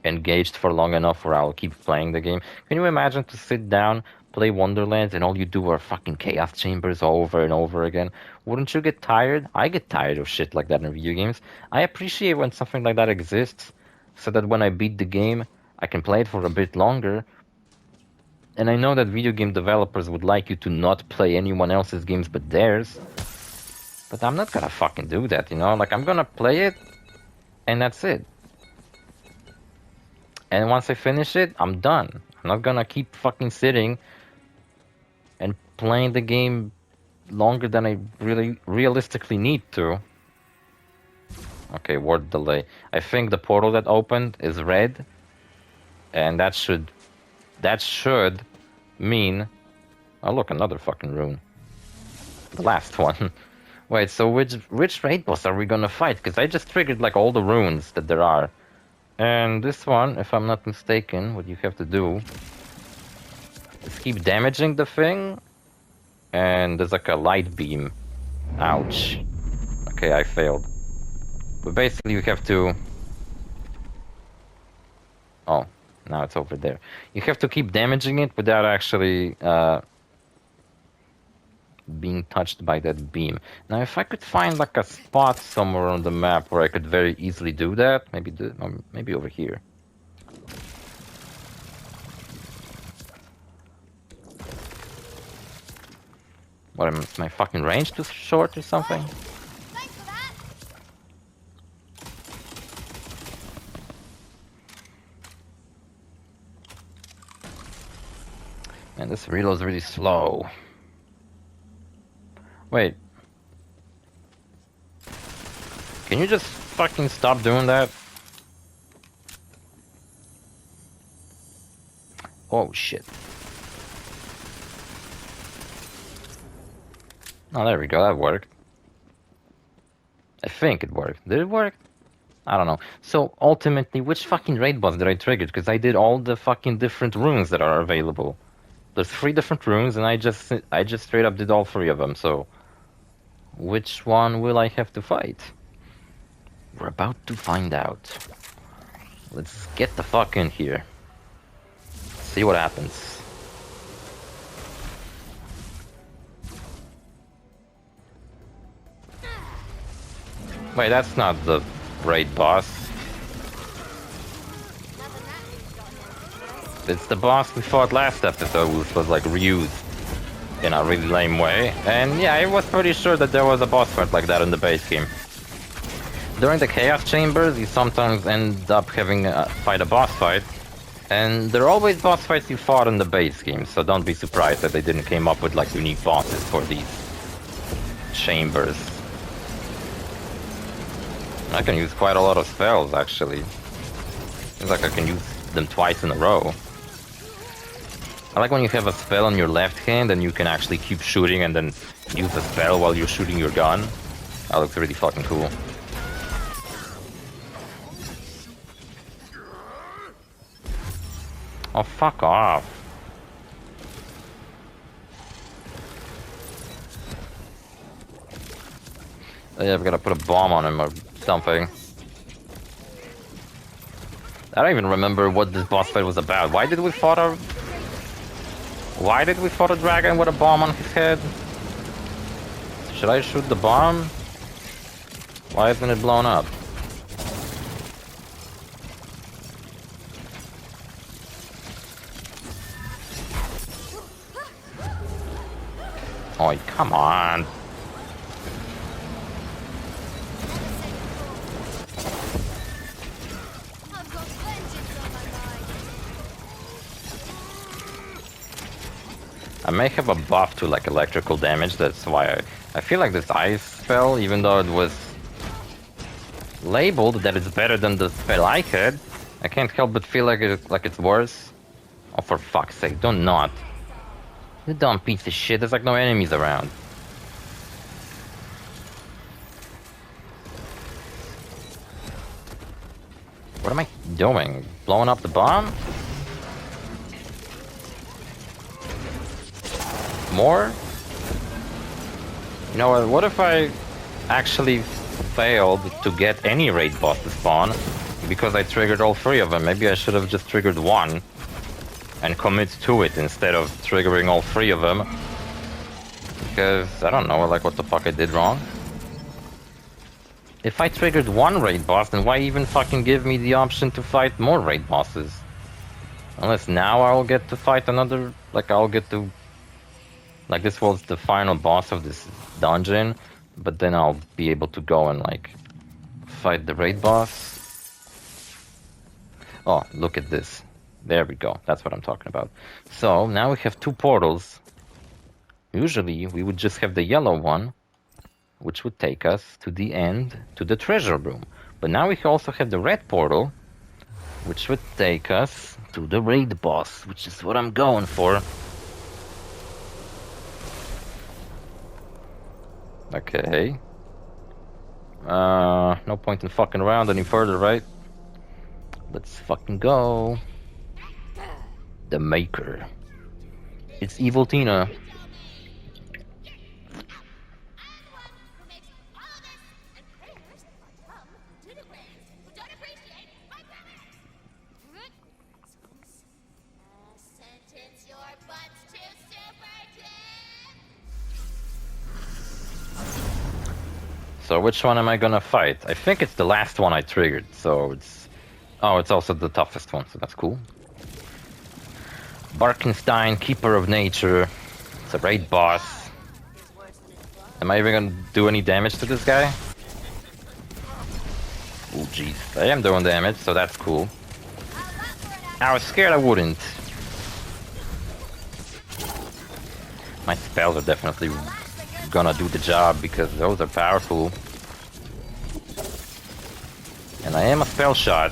engaged for long enough where I'll keep playing the game? Can you imagine to sit down, play Wonderlands, and all you do are fucking chaos chambers over and over again? Wouldn't you get tired? I get tired of shit like that in video games. I appreciate when something like that exists, so that when I beat the game, I can play it for a bit longer. And I know that video game developers would like you to not play anyone else's games but theirs. But I'm not gonna fucking do that, you know? Like, I'm gonna play it, and that's it. And once I finish it, I'm done. I'm not gonna keep fucking sitting and playing the game longer than I really realistically need to. Okay, word delay. I think the portal that opened is red, and that should mean... Oh look, another fucking rune. The last one. Wait, so which raid boss are we gonna fight? Because I just triggered like all the runes that there are. And this one, if I'm not mistaken, what you have to do is keep damaging the thing, and there's like a light beam. Ouch. Okay, I failed. But basically you have to... Oh, now it's over there. You have to keep damaging it without actually being touched by that beam. Now if I could find like a spot somewhere on the map where I could very easily do that, maybe over here. What, am my fucking range too short or something? Thanks for that. Man, this reload's really slow. Wait. Can you just fucking stop doing that? Oh shit. Oh, there we go, that worked. I think it worked. Did it work? I don't know. So, ultimately, which fucking raid boss did I trigger? Because I did all the fucking different runes that are available. There's 3 different runes, and I just straight up did all 3 of them, so... Which one will I have to fight? We're about to find out. Let's get the fuck in here. See what happens. Wait, that's not the raid boss. It's the boss we fought last episode, which was like reused. in a really lame way. And yeah, I was pretty sure that there was a boss fight like that in the base game. During the Chaos Chambers, you sometimes end up having a fight a boss fight, and they're always boss fights you fought in the base game, so don't be surprised that they didn't came up with like unique bosses for these chambers. I can use quite a lot of spells actually. Seems like I can use them twice in a row. I like when you have a spell on your left hand and you can actually keep shooting and then use the spell while you're shooting your gun. That looks really fucking cool. Oh, fuck off. Oh, yeah, we gotta put a bomb on him or something. I don't even remember what this boss fight was about. Why did we fight a dragon with a bomb on his head? Should I shoot the bomb? Why isn't it blown up? Oh, come on. I've got vengeance on my mind. I may have a buff to like electrical damage, that's why I feel like this ice spell, even though it was labeled that it's better than the spell I had, I can't help but feel like it's worse. Oh, for fuck's sake, don't not. You dumb piece of shit, there's like no enemies around. What am I doing? Blowing up the bomb? More? You know what if I actually failed to get any raid boss to spawn because I triggered all three of them? Maybe I should have just triggered one and commit to it instead of triggering all three of them. Because, I don't know, like what the fuck I did wrong. If I triggered one raid boss, then why even fucking give me the option to fight more raid bosses? Unless now I'll get to fight another, like I'll get to... Like this was the final boss of this dungeon, but then I'll be able to go and like fight the raid boss. Oh, look at this. There we go. That's what I'm talking about. So now we have two portals. Usually we would just have the yellow one, which would take us to the end, to the treasure room. But now we also have the red portal, which would take us to the raid boss, which is what I'm going for. Okay. No point in fucking around any further, right? Let's fucking go. The Maker. It's Evil Tina. So which one am I gonna fight? I think it's the last one I triggered, so it's... Oh, it's also the toughest one, so that's cool. Barkenstein, Keeper of Nature. It's a raid boss. Am I even gonna do any damage to this guy? Oh jeez, I am doing damage, so that's cool. I was scared I wouldn't. My spells are definitely gonna do the job because those are powerful. And I am a spell shot.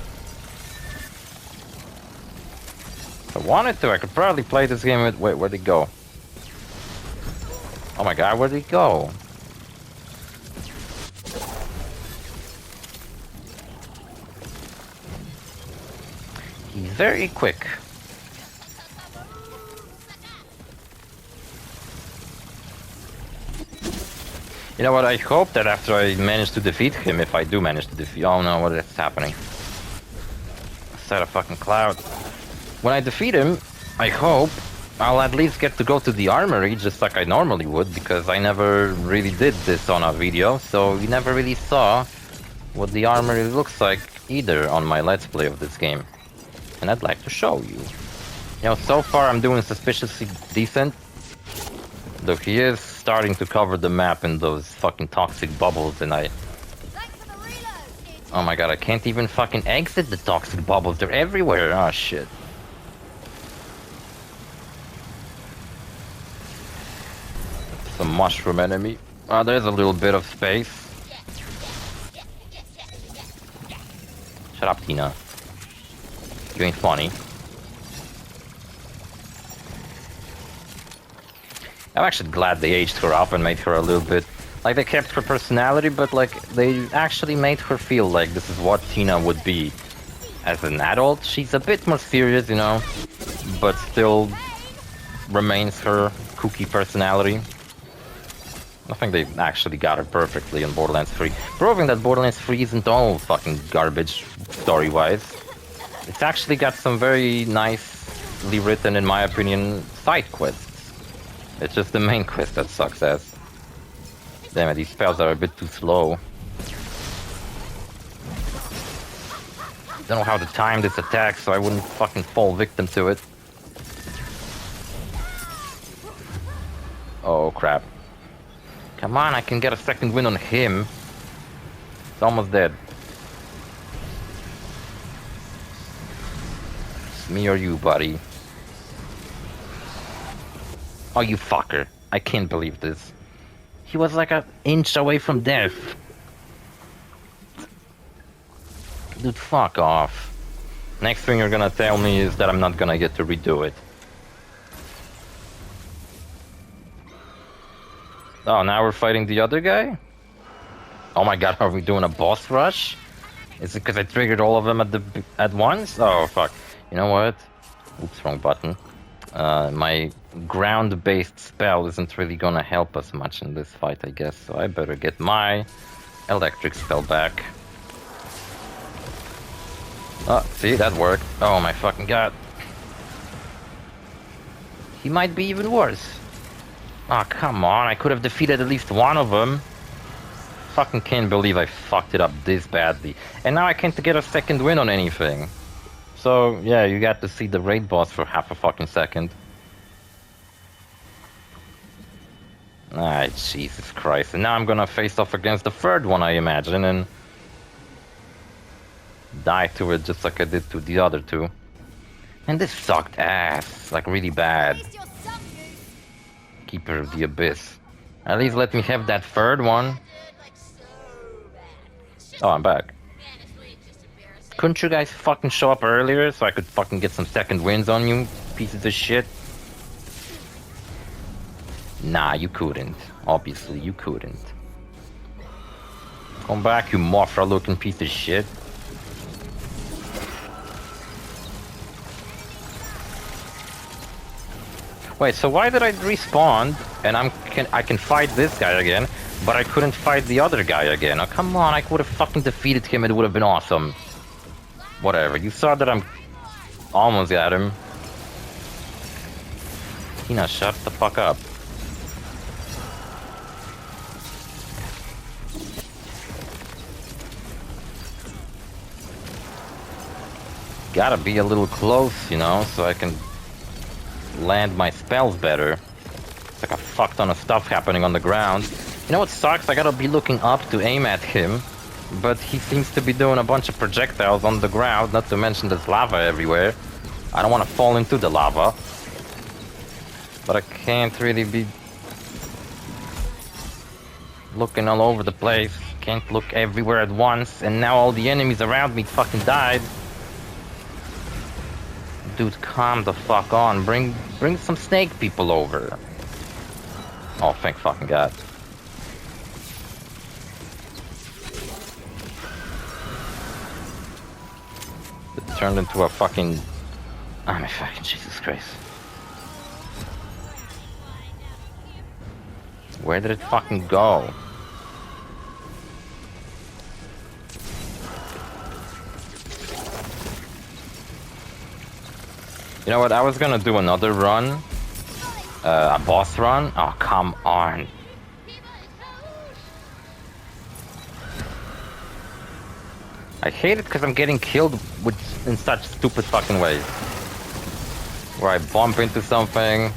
If I wanted to, I could probably play this game with... Wait, where'd he go? Oh my god, where'd he go? He's very quick. You know what, I hope that after I manage to defeat him, if I do manage to defeat... Oh no, what is happening? Set a fucking cloud. When I defeat him, I hope I'll at least get to go to the armory, just like I normally would, because I never really did this on a video, so you never really saw what the armory looks like either on my Let's Play of this game. And I'd like to show you. You know, so far I'm doing suspiciously decent. Look, he is starting to cover the map in those fucking toxic bubbles, and I... Thanks for the reload, idiot. Oh my god, I can't even fucking exit the toxic bubbles. They're everywhere. Oh shit. Some mushroom enemy. Oh, there's a little bit of space. Shut up, Tina. You ain't funny. I'm actually glad they aged her up and made her a little bit... Like, they kept her personality, but, like, they actually made her feel like this is what Tina would be. As an adult, she's a bit more serious, you know, but still remains her kooky personality. I think they actually got her perfectly in Borderlands 3. Proving that Borderlands 3 isn't all fucking garbage, story-wise. It's actually got some very nicely written, in my opinion, side quests. It's just the main quest that sucks ass. Damn it, these spells are a bit too slow. Don't know how to time this attack, so I wouldn't fucking fall victim to it. Oh crap. Come on, I can get a second win on him. It's almost dead. It's me or you, buddy. Oh, you fucker. I can't believe this. He was like an inch away from death. Dude, fuck off. Next thing you're gonna tell me is that I'm not gonna get to redo it. Oh, now we're fighting the other guy? Oh my god, are we doing a boss rush? Is it because I triggered all of them at once? Oh, fuck. You know what? Oops, wrong button. My ground-based spell isn't really gonna help us much in this fight, I guess, so I better get my electric spell back. Oh, see, that worked. Oh my fucking god. He might be even worse. Oh, come on, I could have defeated at least one of them. Fucking can't believe I fucked it up this badly. And now I can't get a second win on anything. So, yeah, you got to see the raid boss for half a fucking second. Ah, Jesus Christ. And now I'm gonna face off against the third one, I imagine, and die to it just like I did to the other two. And this sucked ass, like really bad. Taste your suck, goose. Keeper of the Abyss. At least let me have that third one. Oh, I'm back. Couldn't you guys fucking show up earlier so I could fucking get some second wins on you, pieces of shit? Nah, you couldn't. Obviously, you couldn't. Come back, you Mothra-looking piece of shit. Wait, so why did I respawn and I can fight this guy again, but I couldn't fight the other guy again? Oh, come on, I would have fucking defeated him, it would have been awesome. Whatever, you saw that I'm almost at him. Tina, shut the fuck up. Gotta be a little close, you know, so I can land my spells better. It's like a fuck ton of stuff happening on the ground. You know what sucks? I gotta be looking up to aim at him, but he seems to be doing a bunch of projectiles on the ground, not to mention there's lava everywhere. I don't want to fall into the lava, but I can't really be looking all over the place. Can't look everywhere at once, and now all the enemies around me fucking died. Dude, calm the fuck on. Bring some snake people over. Oh, thank fucking god. It turned into a fucking... Oh my fucking Jesus Christ. Where did it fucking go? You know what, I was gonna do another run. A boss run? Oh, come on. I hate it because I'm getting killed in such stupid fucking ways. Where I bump into something.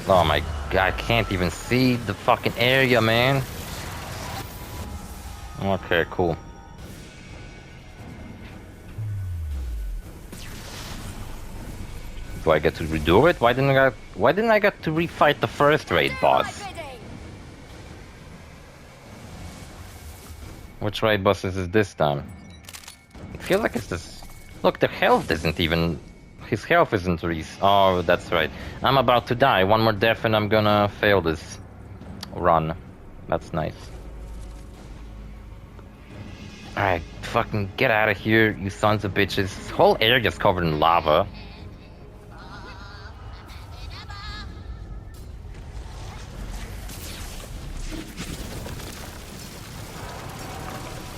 Oh my I can't even see the fucking area, man. Okay, cool. Do I get to redo it? Why didn't I get to refight the first raid boss? Which raid boss is this time? I feel like it's this. Look, the health isn't even. His health isn't Oh, that's right. I'm about to die. One more death and I'm gonna fail this run. That's nice. Alright, fucking get out of here, you sons of bitches. This whole area's covered in lava.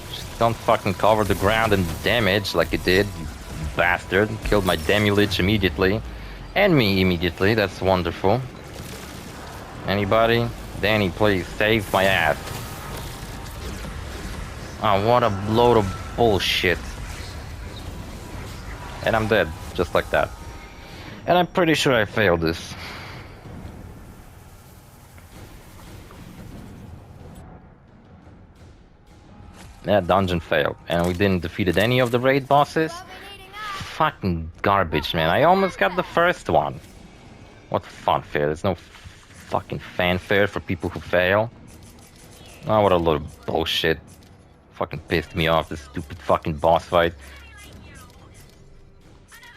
Just don't fucking cover the ground in damage like you did, you bastard. Killed my Demulich immediately. And me immediately, that's wonderful. Anybody? Danny, please, save my ass. Oh, what a load of bullshit. And I'm dead, just like that. And I'm pretty sure I failed this. That dungeon failed, and we didn't defeated any of the raid bosses. Fucking garbage, man. I almost got the first one. What fanfare? There's no fucking fanfare for people who fail. Oh, what a load of bullshit. Fucking pissed me off, this stupid fucking boss fight.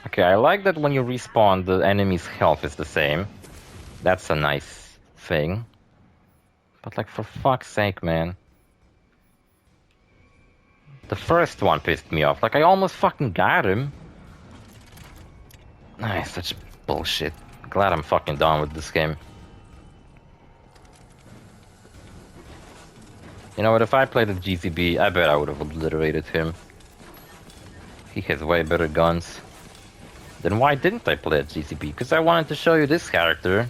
Okay, I like that when you respawn, the enemy's health is the same. That's a nice thing. But like, for fuck's sake, man. The first one pissed me off. Like, I almost fucking got him. Ah, such bullshit. Glad I'm fucking done with this game. You know what, if I played as GCB, I bet I would have obliterated him. He has way better guns. Then why didn't I play as GCB? Because I wanted to show you this character.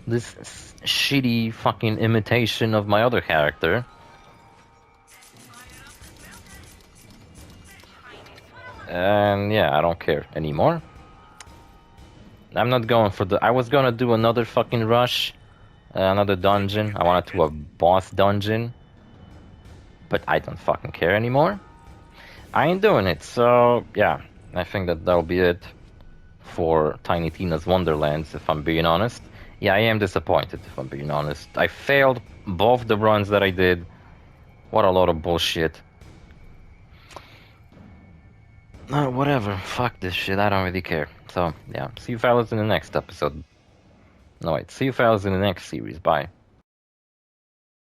This shitty fucking imitation of my other character. And yeah, I don't care anymore. I'm not going for the... I was gonna do another fucking rush. Another dungeon. I wanted to do a boss dungeon. But I don't fucking care anymore. I ain't doing it, so yeah. I think that that'll be it for Tiny Tina's Wonderlands, if I'm being honest. Yeah, I am disappointed, if I'm being honest. I failed both the runs that I did. What a load of bullshit. Whatever. Fuck this shit. I don't really care. So, yeah. See you fellas in the next episode. No, wait. See you fellas in the next series. Bye.